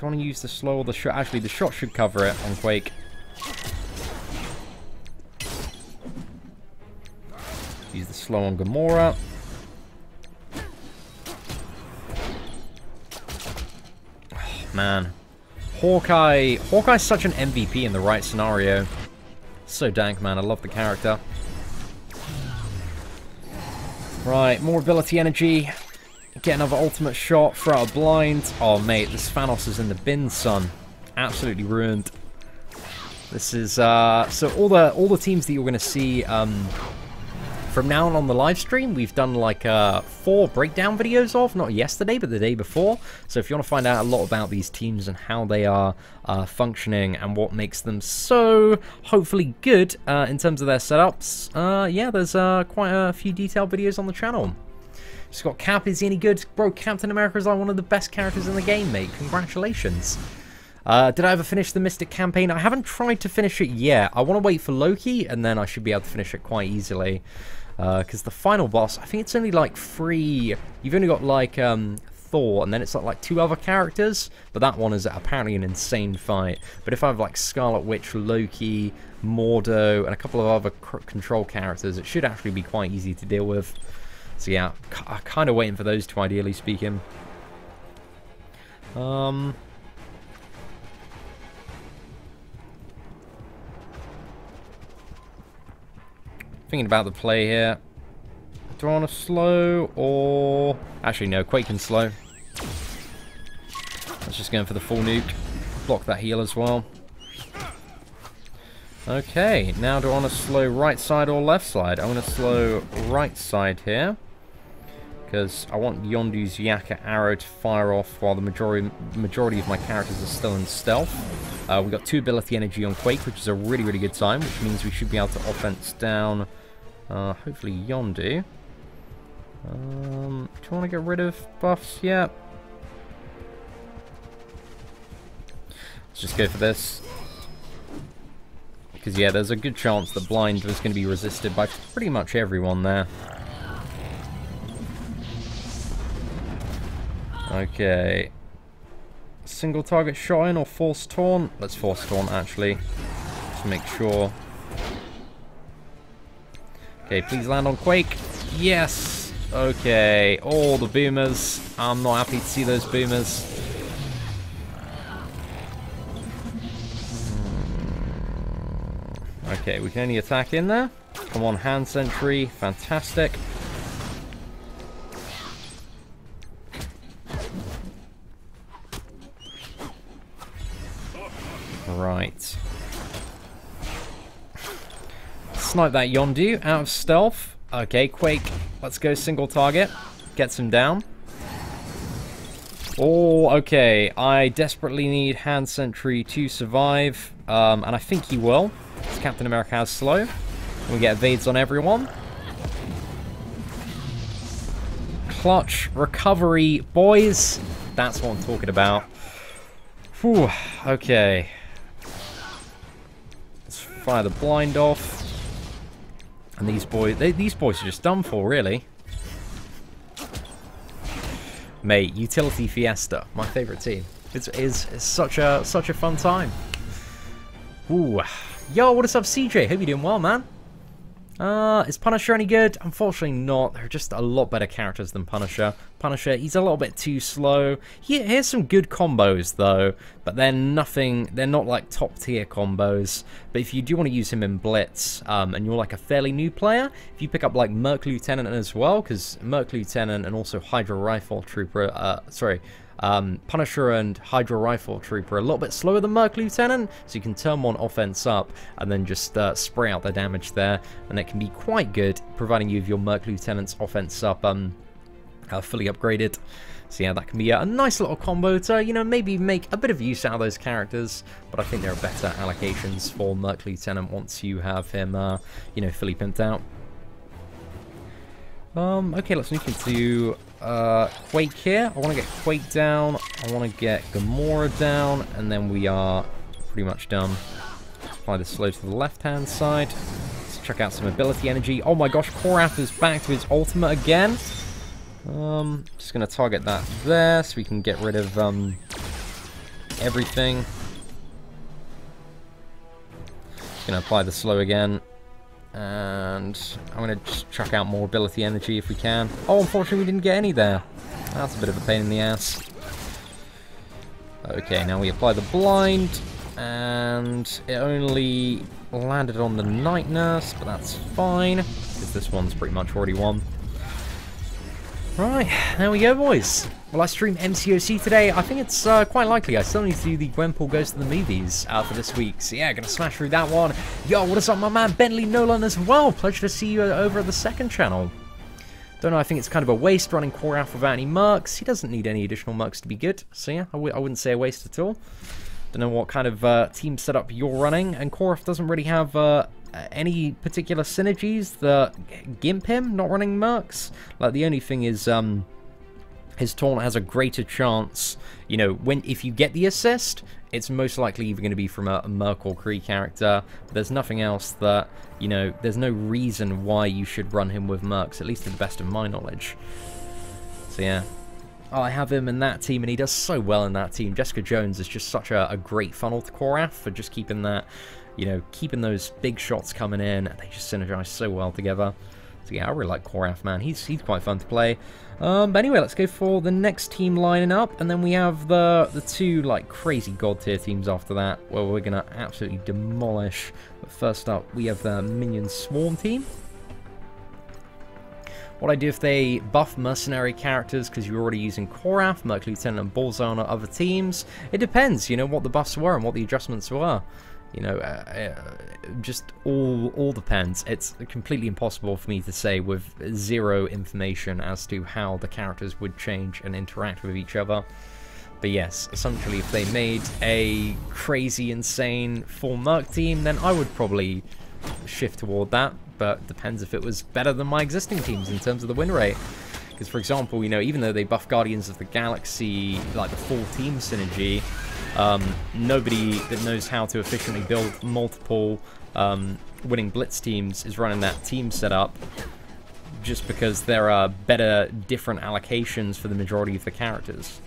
I want to use the slow or the shot? Actually, the shot should cover it on Quake. Use the slow on Gamora. Oh, man. Hawkeye's such an MVP in the right scenario. So dank, man. I love the character. Right, more ability energy. Get another ultimate shot, throw out a blind. Oh, mate, this Thanos is in the bin, son. Absolutely ruined. This is, so all the teams that you're going to see, from now on the live stream, we've done like 4 breakdown videos of, not yesterday, but the day before. So if you want to find out a lot about these teams and how they are functioning and what makes them so hopefully good in terms of their setups, yeah, there's quite a few detailed videos on the channel. Just got Cap, is he any good? Bro, Captain America is like one of the best characters in the game, mate. Congratulations. Did I ever finish the Mystic campaign? I haven't tried to finish it yet. I want to wait for Loki, and then I should be able to finish it quite easily. Because the final boss, I think it's only like 3... You've only got like Thor, and then it's like 2 other characters. But that one is apparently an insane fight. But if I have like Scarlet Witch, Loki, Mordo, and a couple of other control characters, it should actually be quite easy to deal with. So yeah, I'm kind of waiting for those 2, ideally speaking. Thinking about the play here. Do I want to slow or... Actually, no, Quake can slow. Let's just go in for the full nuke. Block that heal as well. Okay, now do I want to slow right side or left side? I'm going to slow right side here. Because I want Yondu's Yaka arrow to fire off while the majority of my characters are still in stealth. We've got 2 ability energy on Quake, which is a really, really good time, which means we should be able to offense down, hopefully Yondu. Do you want to get rid of buffs? Yeah. Let's just go for this. Because, yeah, there's a good chance that Blind was going to be resisted by pretty much everyone there. Okay. Single target shot in or force taunt? Let's force taunt, actually. Just to make sure. Okay, please land on Quake. Yes! Okay. Oh, the boomers. I'm not happy to see those boomers. Okay, we can only attack in there. Come on, hand sentry. Fantastic. Right. Snipe that Yondu out of stealth. Okay, Quake. Let's go single target. Gets him down. Oh, okay. I desperately need hand sentry to survive. And I think he will. Because Captain America has slow. We get evades on everyone. Clutch recovery, boys. That's what I'm talking about. Whew. Okay. Let's fire the blind off. And these boys are just done for, really. Mate, Utility Fiesta, my favorite team. It's such a fun time. Ooh. Yo, what is up, CJ? Hope you're doing well, man. Is Punisher any good? Unfortunately not. There are just a lot better characters than Punisher. Punisher, he's a little bit too slow. Here's some good combos though, but they're not like top tier combos. But if you do want to use him in Blitz, and you're like a fairly new player, if you pick up like Merc Lieutenant as well, because Merc Lieutenant and also Hydra Rifle Trooper, Punisher and Hydra Rifle Trooper are a little bit slower than Merc Lieutenant, so you can turn one offense up and then just spray out the damage there, and it can be quite good, providing you with your Merc Lieutenant's offense up fully upgraded. So yeah, that can be a nice little combo to, you know, maybe make a bit of use out of those characters, but I think there are better allocations for Merc Lieutenant once you have him, you know, fully pimped out. Okay, let's move into Quake here. I want to get Quake down, I want to get Gamora down, and then we are pretty much done. Apply the slow to the left-hand side. Let's check out some ability energy. Oh my gosh, Korath is back to his ultimate again. Just going to target that there so we can get rid of everything. Going to apply the slow again. And I'm going to just chuck out more ability energy if we can. Oh, unfortunately we didn't get any there. That's a bit of a pain in the ass. Okay, now we apply the blind. And it only landed on the Night Nurse, but that's fine, because this one's pretty much already won. Right, there we go, boys. Will I stream MCOC today? I think it's quite likely. I still need to do the Gwenpool Goes to the Movies for this week. So yeah, gonna smash through that one. Yo, what is up, my man Bentley Nolan as well? Pleasure to see you over at the second channel. Don't know, I think it's kind of a waste running Korath without any mercs. He doesn't need any additional mercs to be good. So yeah, I wouldn't say a waste at all. Don't know what kind of team setup you're running. And Korath doesn't really have any particular synergies that gimp him not running mercs. Like, the only thing is his taunt has a greater chance, you know, if you get the assist, it's most likely either going to be from a merc or Kree character. There's nothing else that, you know, there's no reason why you should run him with mercs, at least to the best of my knowledge. So yeah, I have him in that team, and he does so well in that team. Jessica Jones is just such a great funnel to Korath for just keeping that, you know, keeping those big shots coming in. They just synergize so well together. So yeah, I really like Korath, man. He's quite fun to play. But anyway, let's go for the next team lining up, and then we have the two like crazy god tier teams after that, where we're gonna absolutely demolish. But first up, we have the Minion Swarm team. What I do if they buff mercenary characters, because you're already using Korath, Merc Lieutenant, and Bullseye on other teams, it depends, you know, what the buffs were and what the adjustments were. You know, just all depends. It's completely impossible for me to say with zero information as to how the characters would change and interact with each other. But yes, essentially, if they made a crazy, insane full Merc team, then I would probably shift toward that. But it depends if it was better than my existing teams in terms of the win rate. Because, for example, you know, even though they buff Guardians of the Galaxy, like the full team synergy, nobody that knows how to efficiently build multiple winning Blitz teams is running that team setup, just because there are better, different allocations for the majority of the characters.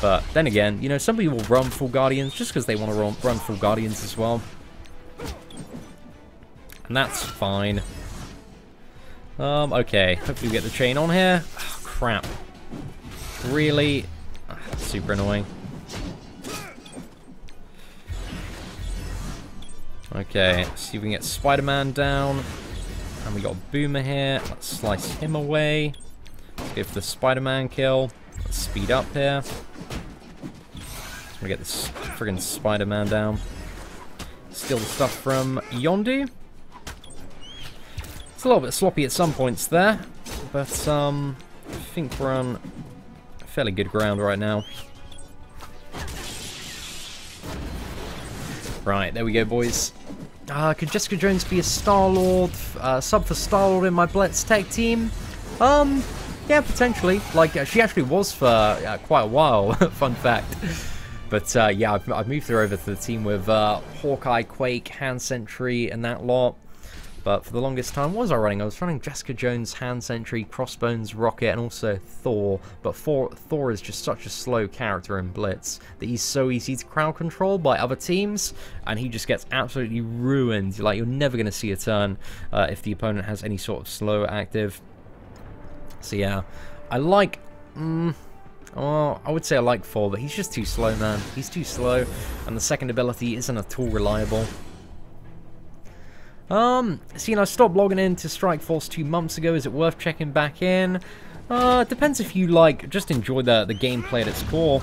But then again, you know, some people run full Guardians just because they want to run full Guardians as well. And that's fine. Okay, hopefully we get the chain on here. Oh, crap. Really? Super annoying. Okay, let's see if we can get Spider-Man down. And we got Boomer here. Let's slice him away. Let's go for the Spider-Man kill. Let's speed up here. Let's get this friggin' Spider-Man down. Steal the stuff from Yondu. It's a little bit sloppy at some points there, but I think we're on fairly good ground right now. Right, there we go, boys. Could Jessica Jones be a Star-Lord, sub for Star-Lord in my Blitz tech team? Yeah, potentially. Like, she actually was for quite a while, fun fact. But yeah, I've moved her over to the team with Hawkeye, Quake, Hand Sentry, and that lot. But for the longest time, what was I running? I was running Jessica Jones, Hand Sentry, Crossbones, Rocket, and also Thor. But Thor is just such a slow character in Blitz that he's so easy to crowd control by other teams, and he just gets absolutely ruined. Like, you're never going to see a turn if the opponent has any sort of slow active. So yeah, I like... well, I would say I like Thor, but he's just too slow, man. He's too slow, and the second ability isn't at all reliable. So, you know, I stopped logging into Strike Force 2 months ago. Is it worth checking back in? It depends if you, like, just enjoy the gameplay at its core.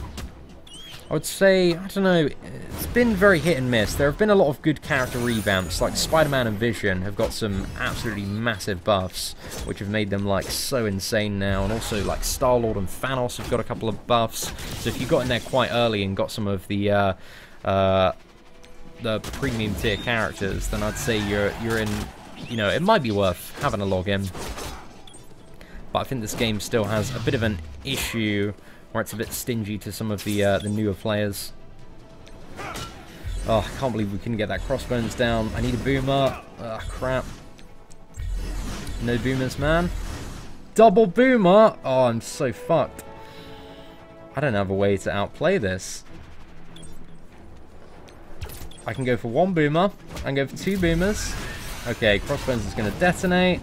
I would say, I don't know, it's been very hit and miss. There have been a lot of good character revamps, like Spider-Man and Vision have got some absolutely massive buffs, which have made them, like, so insane now. And also, like, Star-Lord and Thanos have got a couple of buffs. So if you got in there quite early and got some of the premium tier characters, then I'd say you're in, you know, it might be worth having a login. But I think this game still has a bit of an issue where it's a bit stingy to some of the newer players. Oh, I can't believe we couldn't get that Crossbones down. I need a boomer. Ah, crap. No boomers, man. Double boomer. Oh, I'm so fucked. I don't have a way to outplay this. I can go for one boomer. I can go for two boomers. Okay, Crossbones is going to detonate.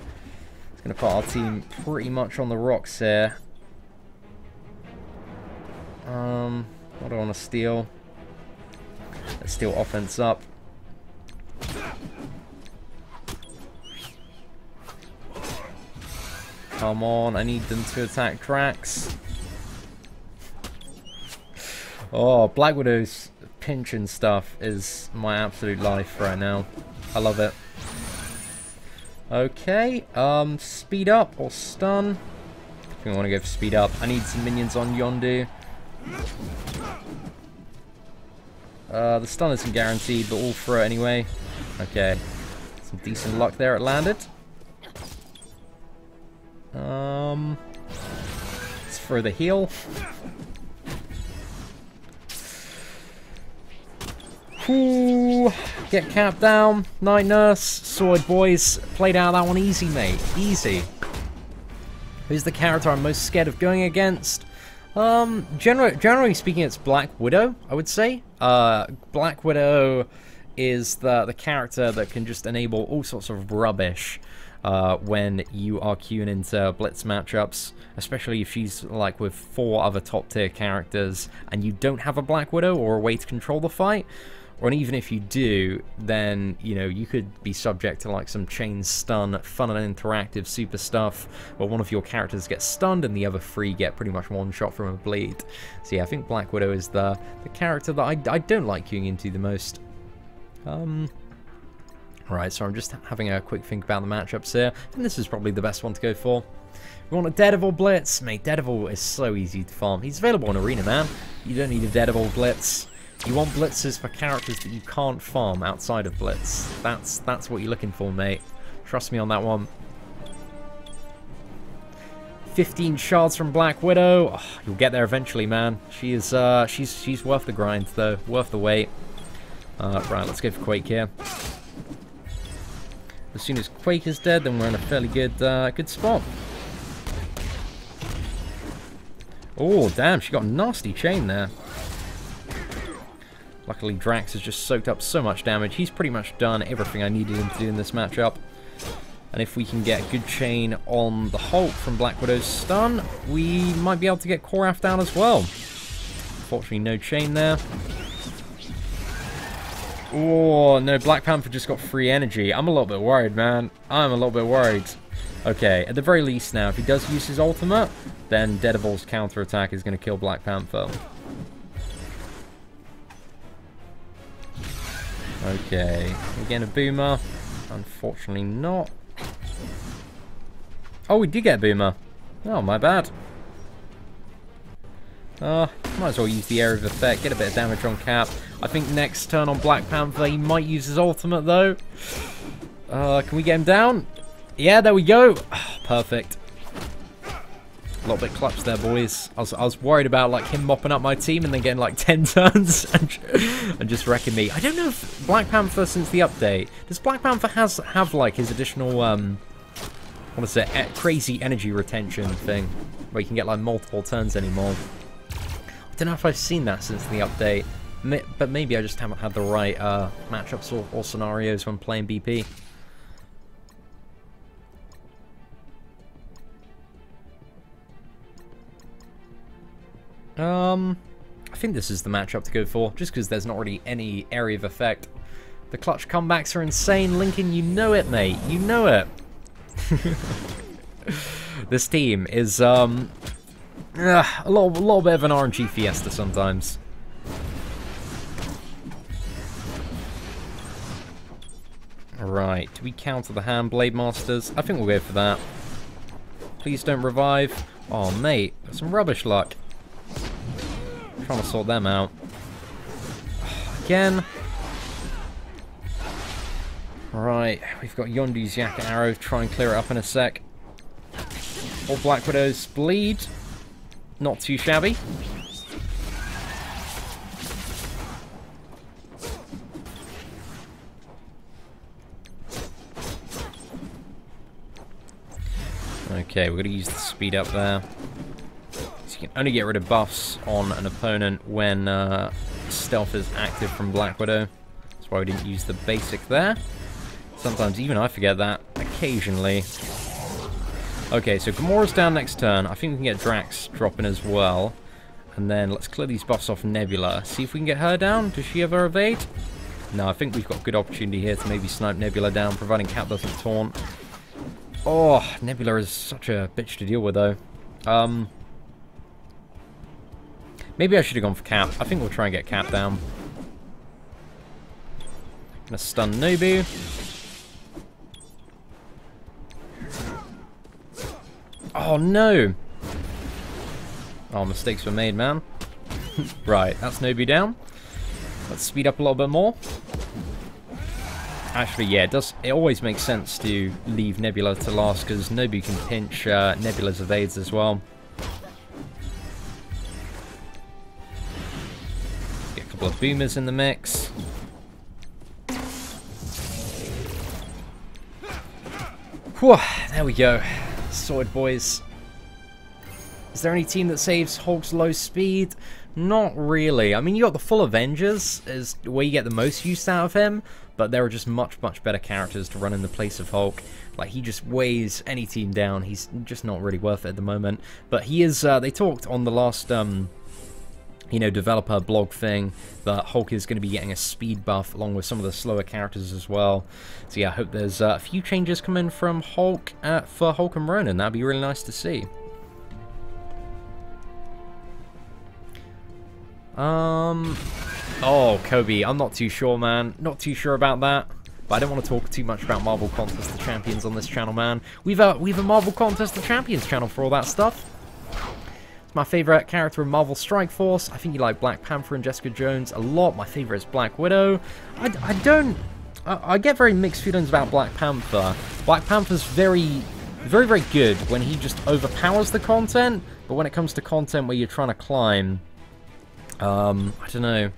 It's going to put our team pretty much on the rocks here. What do I want to steal? Let's steal offense up. Come on, I need them to attack Drax. Oh, Black Widow's pinch and stuff is my absolute life right now. I love it. Okay, speed up or stun. I think I want to go for speed up. I need some minions on Yondu. The stun isn't guaranteed, but we'll throw it anyway. Okay, some decent luck there, it landed. Let's throw the heal. Ooh, get Cap down. Night Nurse. Sword Boys. Played out that one easy, mate. Easy. Who's the character I'm most scared of going against? Generally speaking, it's Black Widow, I would say. Black Widow is the character that can just enable all sorts of rubbish when you are queuing into Blitz matchups, especially if she's like with 4 other top tier characters and you don't have a Black Widow or a way to control the fight. Or even if you do, then, you know, you could be subject to like some chain stun, fun and interactive super stuff, where one of your characters gets stunned and the other 3 get pretty much one shot from a bleed. So yeah, I think Black Widow is the character that I don't like queuing into the most. Alright, so I'm just having a quick think about the matchups here, and this is probably the best one to go for. We want a Daredevil Blitz. Mate, Daredevil is so easy to farm. He's available in Arena, man. You don't need a Daredevil Blitz. You want blitzes for characters that you can't farm outside of Blitz. That's what you're looking for, mate. Trust me on that one. 15 shards from Black Widow. Oh, you'll get there eventually, man. She is she's worth the grind though, worth the wait. Right, let's go for Quake here. As soon as Quake is dead, then we're in a fairly good good spot. Oh, damn, she got a nasty chain there. Luckily, Drax has just soaked up so much damage. He's pretty much done everything I needed him to do in this matchup. And if we can get a good chain on the Hulk from Black Widow's stun, we might be able to get Korath down as well. Unfortunately, no chain there. Oh, no, Black Panther just got free energy. I'm a little bit worried, man. I'm a little bit worried. Okay, at the very least now, if he does use his ultimate, then Daredevil's counterattack is going to kill Black Panther. Okay, again a boomer. Unfortunately not. Oh, we did get a boomer. Oh, my bad. Might as well use the area of effect, get a bit of damage on Cap. I think next turn on Black Panther, he might use his ultimate though. Can we get him down? Yeah, there we go. Oh, perfect. A little bit clutch there, boys. I was worried about like him mopping up my team and then getting like 10 turns and just wrecking me. I don't know if Black Panther, since the update, does Black Panther have like his additional what is it, crazy energy retention thing where you can get like multiple turns anymore? I don't know if I've seen that since the update, but maybe I just haven't had the right matchups or scenarios when playing BP. I think this is the matchup to go for, just because there's not really any area of effect. The clutch comebacks are insane. Lincoln, you know it, mate. You know it. This team is a little bit of an RNG fiesta sometimes. Alright, do we counter the hand Blade Masters? I think we'll go for that. Please don't revive. Oh, mate, that's some rubbish luck. Trying to sort them out. Again. Right, we've got Yondu's Yak Arrow. Try and clear it up in a sec. All Black Widows bleed. Not too shabby. Okay, we're going to use the speed up there. So you can only get rid of buffs on an opponent when stealth is active from Black Widow. That's why we didn't use the basic there. Sometimes even I forget that, occasionally. Okay, so Gamora's down next turn. I think we can get Drax dropping as well. And then let's clear these buffs off Nebula. See if we can get her down. Does she ever evade? No, I think we've got a good opportunity here to maybe snipe Nebula down, providing Cap doesn't taunt. Oh, Nebula is such a bitch to deal with, though. Maybe I should have gone for Cap. I think we'll try and get Cap down. Gonna stun Nobu. Oh, no! Oh, mistakes were made, man. Right, that's Nobu down. Let's speed up a little bit more. Actually, yeah, it always makes sense to leave Nebula to last, because Nobu can pinch Nebula's evades as well. Get a couple of boomers in the mix. Whew, there we go. Sorted, boys. Is there any team that saves Hulk's low speed? Not really. I mean, you got the full Avengers, is where you get the most use out of him, but there are just much better characters to run in the place of Hulk. Like, he just weighs any team down. He's just not really worth it at the moment. But he is, they talked on the last, you know, developer blog thing that Hulk is going to be getting a speed buff along with some of the slower characters as well. So yeah, I hope there's a few changes coming from Hulk for Hulk and Ronan. That'd be really nice to see. Oh, Kobe, I'm not too sure, man. Not too sure about that. But I don't want to talk too much about Marvel Contest of Champions on this channel, man. We've a Marvel Contest of Champions channel for all that stuff. It's my favorite character in Marvel Strike Force. I think you like Black Panther and Jessica Jones a lot. My favorite is Black Widow. I get very mixed feelings about Black Panther. Black Panther's very good when he just overpowers the content, but when it comes to content where you're trying to climb, I don't know,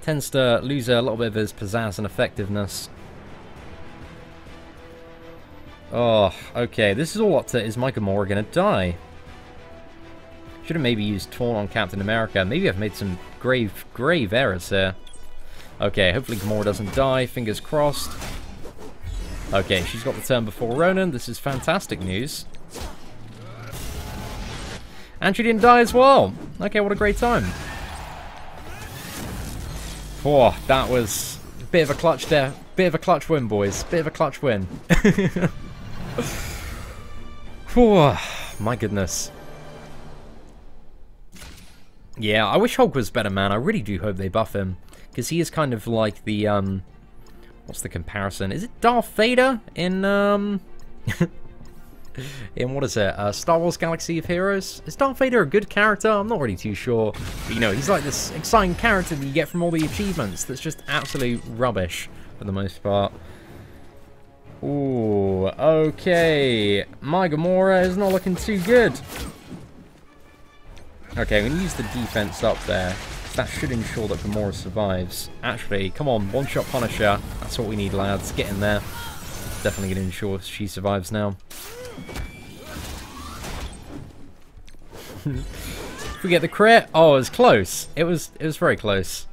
tends to lose a little bit of his pizzazz and effectiveness. Oh, okay, this is all up to, is my Gamora gonna die? Should have maybe used Taunt on Captain America. Maybe I've made some grave errors here. Okay, hopefully Gamora doesn't die, fingers crossed. Okay, she's got the turn before Ronan. This is fantastic news. And she didn't die as well. Okay, what a great time. Oh, that was a bit of a clutch there. Bit of a clutch win, boys. Bit of a clutch win. Oh, my goodness. Yeah, I wish Hulk was better, man. I really do hope they buff him. Because he is kind of like the, what's the comparison? Is it Darth Vader in, in, what is it, Star Wars Galaxy of Heroes? Is Darth Vader a good character? I'm not really too sure. But, you know, he's like this exciting character that you get from all the achievements that's just absolute rubbish for the most part. Ooh, okay. My Gamora is not looking too good. Okay, I'm going to use the defense up there. That should ensure that Gamora survives. Actually, come on, one-shot Punisher. That's what we need, lads. Get in there. Definitely going to ensure she survives now. If we get the crit, oh, it was close. It was very close.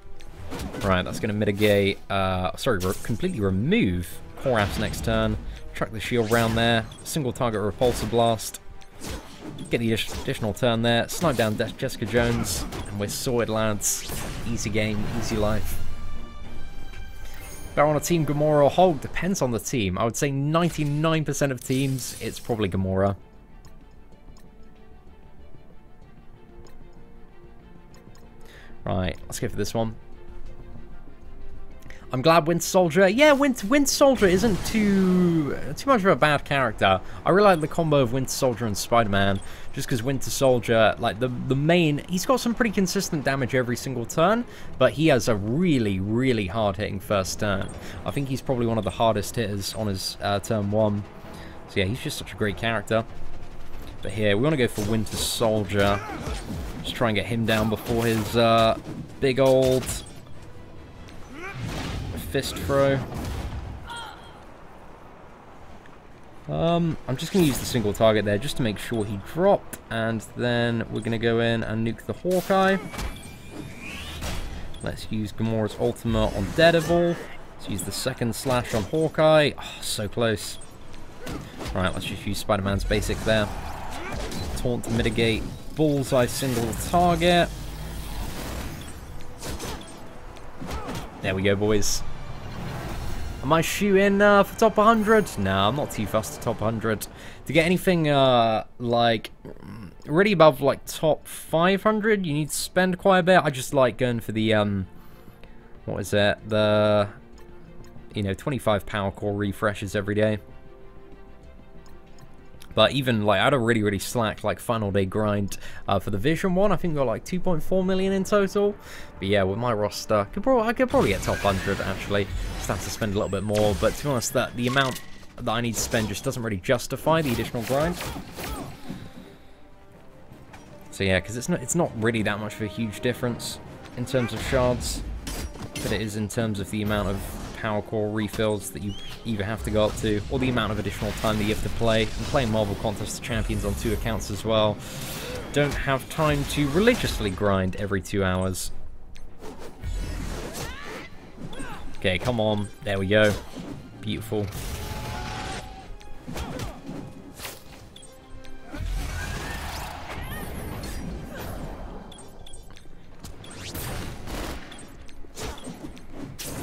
Right, that's going to mitigate. Sorry, completely remove Korath's next turn. Track the shield round there. Single target repulsor blast. Get the additional turn there. Snipe down Jessica Jones, and we're sorted, lads. Easy game, easy life. Better on a team Gamora or Hulk depends on the team. I would say 99% of teams, it's probably Gamora. Right, let's go for this one. I'm glad Winter Soldier... Yeah, Winter Soldier isn't too much of a bad character. I really like the combo of Winter Soldier and Spider-Man, just because Winter Soldier, like, the main... He's got some pretty consistent damage every single turn, but he has a really, really hard-hitting first turn. I think he's probably one of the hardest hitters on his turn 1. So yeah, he's just such a great character. But here, we want to go for Winter Soldier. Just try and get him down before his big old... fist throw. I'm just going to use the single target there just to make sure he dropped, and then we're going to go in and nuke the Hawkeye. Let's use Gamora's ultimate on Daredevil. Let's use the second slash on Hawkeye. Oh, so close. Right, let's just use Spider-Man's basic there. Taunt to mitigate bullseye single target. There we go, boys. Am I shooting for top 100? No, I'm not too fussed to top 100. To get anything like really above like top 500, you need to spend quite a bit. I just like going for the what is it? The 25 power core refreshes every day. But even like I had a really slack like final day grind for the Vision one. I think we got like 2.4 million in total. But yeah, with my roster, I could probably get top 100 actually. Just have to spend a little bit more. But to be honest, the amount that I need to spend just doesn't really justify the additional grind. So yeah, because it's not really that much of a huge difference in terms of shards, but it is in terms of the amount of power core refills that you either have to go up to, or the amount of additional time that you have to play. And playing Marvel Contest of Champions on 2 accounts as well. Don't have time to religiously grind every 2 hours. Okay, come on. There we go. Beautiful.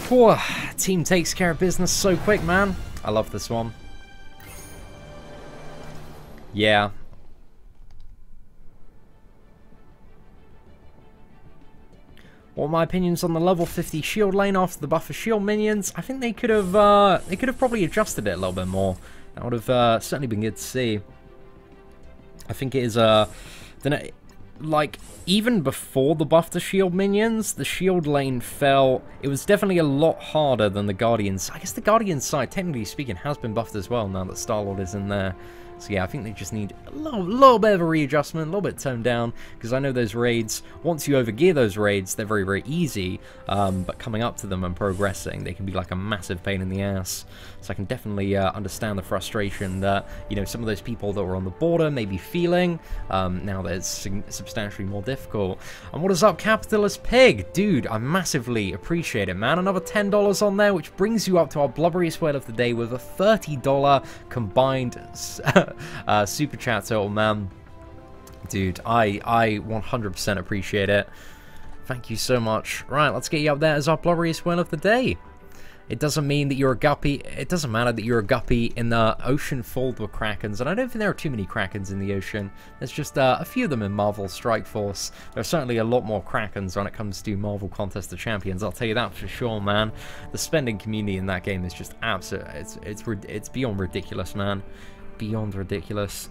Whew, team takes care of business so quick, man. I love this one. Yeah. What are my opinions on the level 50 shield lane after the buff of shield minions? I think they could have probably adjusted it a little bit more. That would have certainly been good to see. I think it is like, even before the buff to shield minions, the shield lane fell... It was definitely a lot harder than the Guardians. I guess the Guardians side, technically speaking, has been buffed as well now that Star-Lord is in there. So yeah, I think they just need a little bit of a readjustment, a little bit toned down, because I know those raids, once you overgear those raids, they're very easy, but coming up to them and progressing, they can be like a massive pain in the ass. So I can definitely understand the frustration that, some of those people that were on the border may be feeling, now that it's substantially more difficult. And what is up, Capitalist Pig? Dude, I massively appreciate it, man. Another $10 on there, which brings you up to our blubberiest whale of the day with a $30 combined super chat total, man. Dude, I 100% appreciate it. Thank you so much. Right, let's get you up there as our blubberiest whale of the day. It doesn't mean that you're a guppy. It doesn't matter that you're a guppy in the ocean filled with krakens, and I don't think there are too many krakens in the ocean. There's just a few of them in Marvel Strike Force. There's certainly a lot more krakens when it comes to Marvel Contest of Champions. I'll tell you that for sure, man. The spending community in that game is just absolute. It's beyond ridiculous, man. Beyond ridiculous.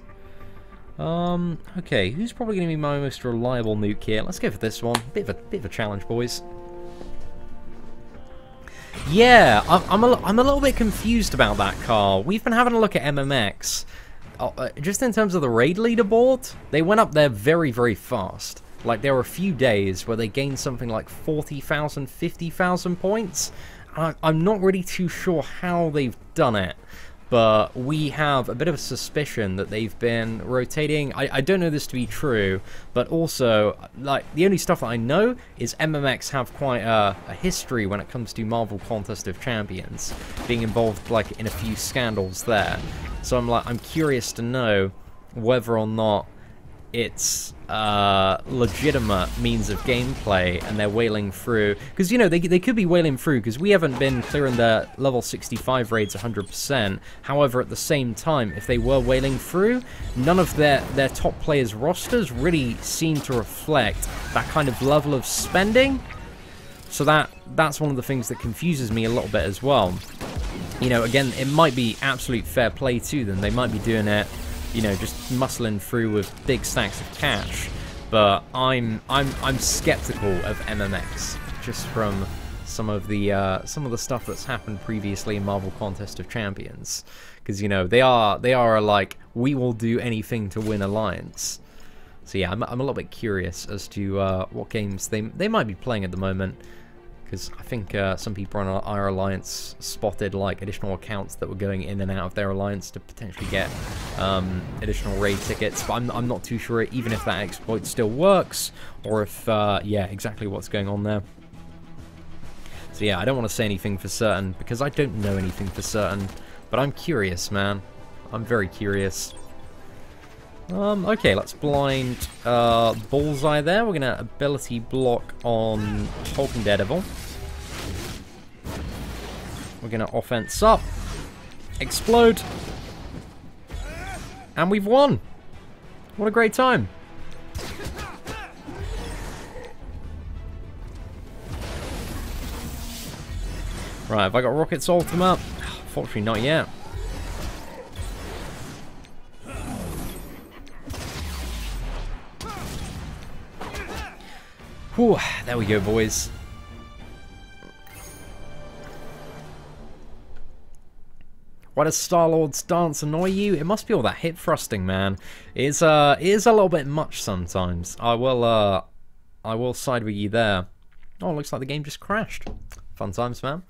Okay, who's probably going to be my most reliable nuke here? Let's go for this one. Bit of a challenge, boys. Yeah, I'm a little bit confused about that, Carl. We've been having a look at MMX. Just in terms of the raid leaderboard, they went up there very fast. Like, there were a few days where they gained something like 40,000, 50,000 points. I'm not really too sure how they've done it, but we have a bit of a suspicion that they've been rotating. I don't know this to be true, but also, like, the only stuff that I know is MMX have quite a history when it comes to Marvel Contest of Champions, being involved, like, in a few scandals there. So I'm curious to know whether or not it's legitimate means of gameplay and they're whaling through, because, you know, they could be whaling through because we haven't been clearing the level 65 raids 100%. However, at the same time, if they were whaling through, none of their top players' rosters really seem to reflect that kind of level of spending. So that's one of the things that confuses me a little bit as well. You know, again, it might be absolute fair play to them. They might be doing it, you know, just muscling through with big stacks of cash, but I'm skeptical of MMX just from some of the stuff that's happened previously in Marvel Contest of Champions, because, you know, they are like, we will do anything to win Alliance. So yeah, I'm a little bit curious as to what games they might be playing at the moment. Because I think some people on our alliance spotted like additional accounts that were going in and out of their alliance to potentially get additional raid tickets. But I'm not too sure even if that exploit still works, or if yeah, exactly what's going on there. So yeah, I don't want to say anything for certain because I don't know anything for certain. But I'm curious, man. I'm very curious. Okay, let's blind Bullseye there. We're gonna ability block on Hulk and Daredevil. We're gonna offense up, explode, and we've won. What a great time. Right, have I got Rocket's ultimate? Unfortunately not yet. Whew, there we go, boys. Why does Star-Lord's dance annoy you? It must be all that hip thrusting, man. It is a little bit much sometimes. I will side with you there. Oh, looks like the game just crashed. Fun times, man.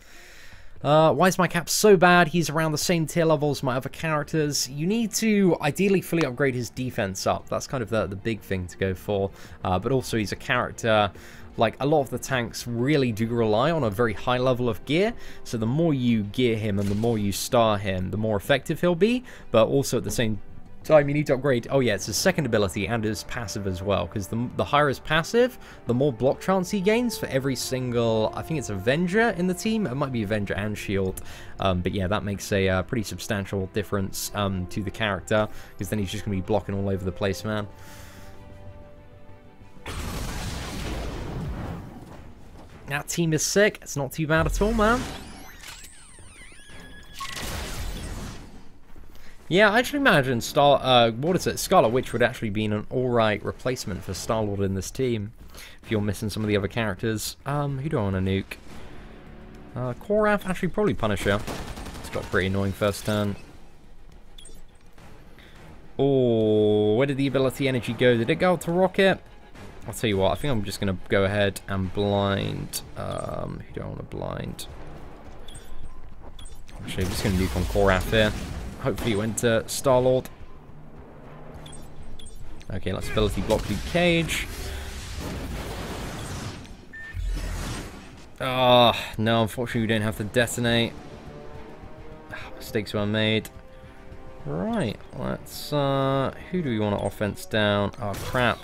Why is my cap so bad? He's around the same tier level as my other characters. You need to ideally fully upgrade his defense up. That's kind of the big thing to go for. But also he's a character, like a lot of the tanks really do rely on a very high level of gear. So the more you gear him and the more you star him, the more effective he'll be. But also at the same time, you need to upgrade. Oh yeah, it's his second ability and his passive as well, because the higher his passive, the more block chance he gains for every single, I think it's Avenger in the team. It might be Avenger and Shield, but yeah, that makes a pretty substantial difference to the character, because then he's just going to be blocking all over the place, man. That team is sick. It's not too bad at all, man. Yeah, I actually imagine Scarlet Witch would actually be an alright replacement for Star-Lord in this team, if you're missing some of the other characters. Who do I want to nuke? Korath, actually probably Punisher. It's got a pretty annoying first turn. Oh, where did the ability energy go? Did it go out to Rocket? I'll tell you what, I think I'm just going to go ahead and blind. Who do I want to blind? Actually, I'm just going to nuke on Korath here. Hopefully it went to Star-Lord. Okay, let's ability block Luke Cage. Ah, no, unfortunately we don't have to detonate. Mistakes were made. Right, let's, who do we want to offense down? Oh, crap.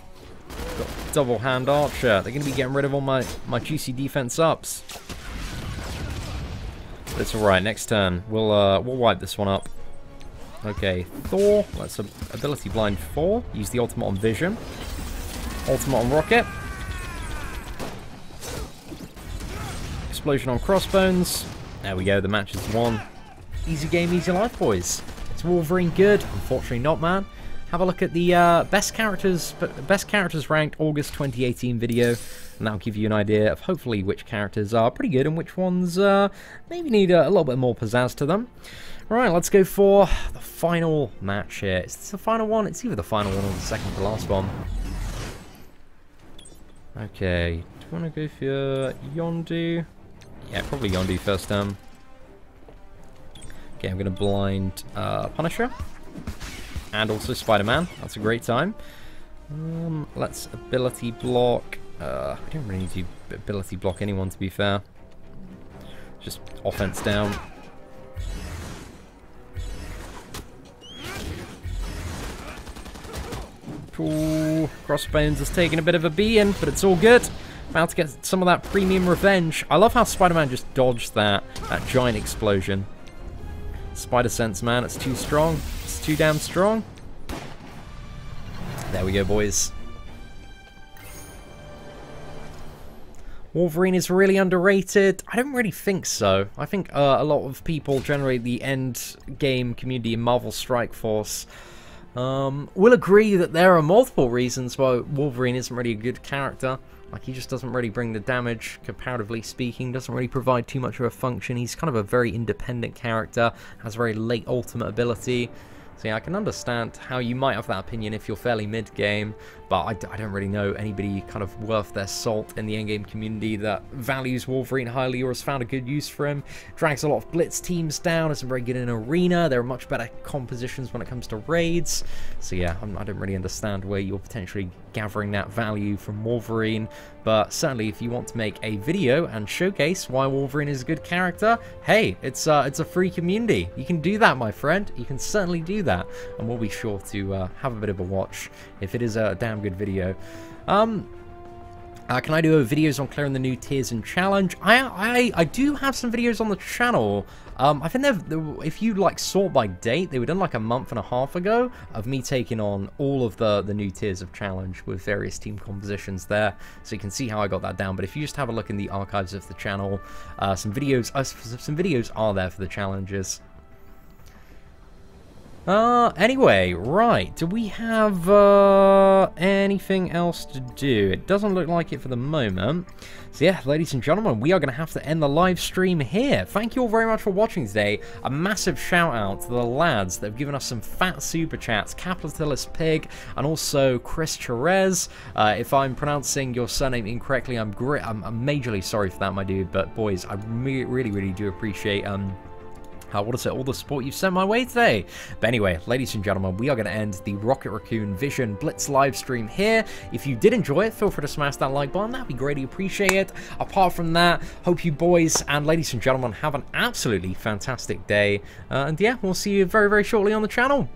Got double hand archer. They're going to be getting rid of all my juicy defense ups. That's alright, next turn. We'll wipe this one up. Okay, Thor, let's ability blind 4. Use the ultimate on Vision. Ultimate on Rocket. Explosion on Crossbones. There we go, the match is won. Easy game, easy life, boys. Is Wolverine good? Unfortunately not, man. Have a look at the best characters ranked August 2018 video, and that'll give you an idea of hopefully which characters are pretty good and which ones maybe need a little bit more pizzazz to them. Right, let's go for the final match here. Is this the final one? It's either the final one or the second to last one. Okay, do you want to go for Yondu? Yeah, probably Yondu first turn. Okay, I'm going to blind Punisher. And also Spider-Man. That's a great time. Let's ability block. I don't really need to ability block anyone, to be fair. Just offense down. Ooh, Crossbones has taken a bit of a beating, but it's all good. About to get some of that premium revenge. I love how Spider-Man just dodged that giant explosion. Spider Sense, man, it's too strong. It's too damn strong. There we go, boys. Wolverine is really underrated. I don't really think so. I think a lot of people, generally the end game community in Marvel Strike Force, will agree that there are multiple reasons why Wolverine isn't really a good character. Like, he just doesn't really bring the damage, comparatively speaking, doesn't really provide too much of a function. He's kind of a very independent character, has very late ultimate ability. So yeah, I can understand how you might have that opinion if you're fairly mid-game, but I don't really know anybody kind of worth their salt in the endgame community that values Wolverine highly or has found a good use for him. Drags a lot of Blitz teams down, isn't very good in Arena, there are much better compositions when it comes to raids. So yeah, I don't really understand where you're potentially gathering that value from Wolverine, but certainly if you want to make a video and showcase why Wolverine is a good character, hey, it's a free community. You can do that, my friend. You can certainly do that, and we'll be sure to have a bit of a watch if it is a damn good video. Can I do videos on clearing the new tiers and challenge? I do have some videos on the channel. I think if you like sort by date, they were done like a month and a half ago of me taking on all of the new tiers of challenge with various team compositions there, so you can see how I got that down. But if you just have a look in the archives of the channel, some videos are there for the challenges. Anyway, right, do we have anything else to do? It doesn't look like it for the moment. So yeah, ladies and gentlemen, we are going to have to end the live stream here. Thank you all very much for watching today. A massive shout out to the lads that have given us some fat super chats, Capitalist Pig and also Chris Cherez. If I'm pronouncing your surname incorrectly, I'm majorly sorry for that, my dude. But boys, I really do appreciate all the support you've sent my way today. But anyway, ladies and gentlemen, we are going to end the Rocket Raccoon Vision Blitz live stream here. If you did enjoy it, feel free to smash that like button. That'd be greatly appreciated. Apart from that, hope you boys and ladies and gentlemen have an absolutely fantastic day. And yeah, we'll see you very shortly on the channel.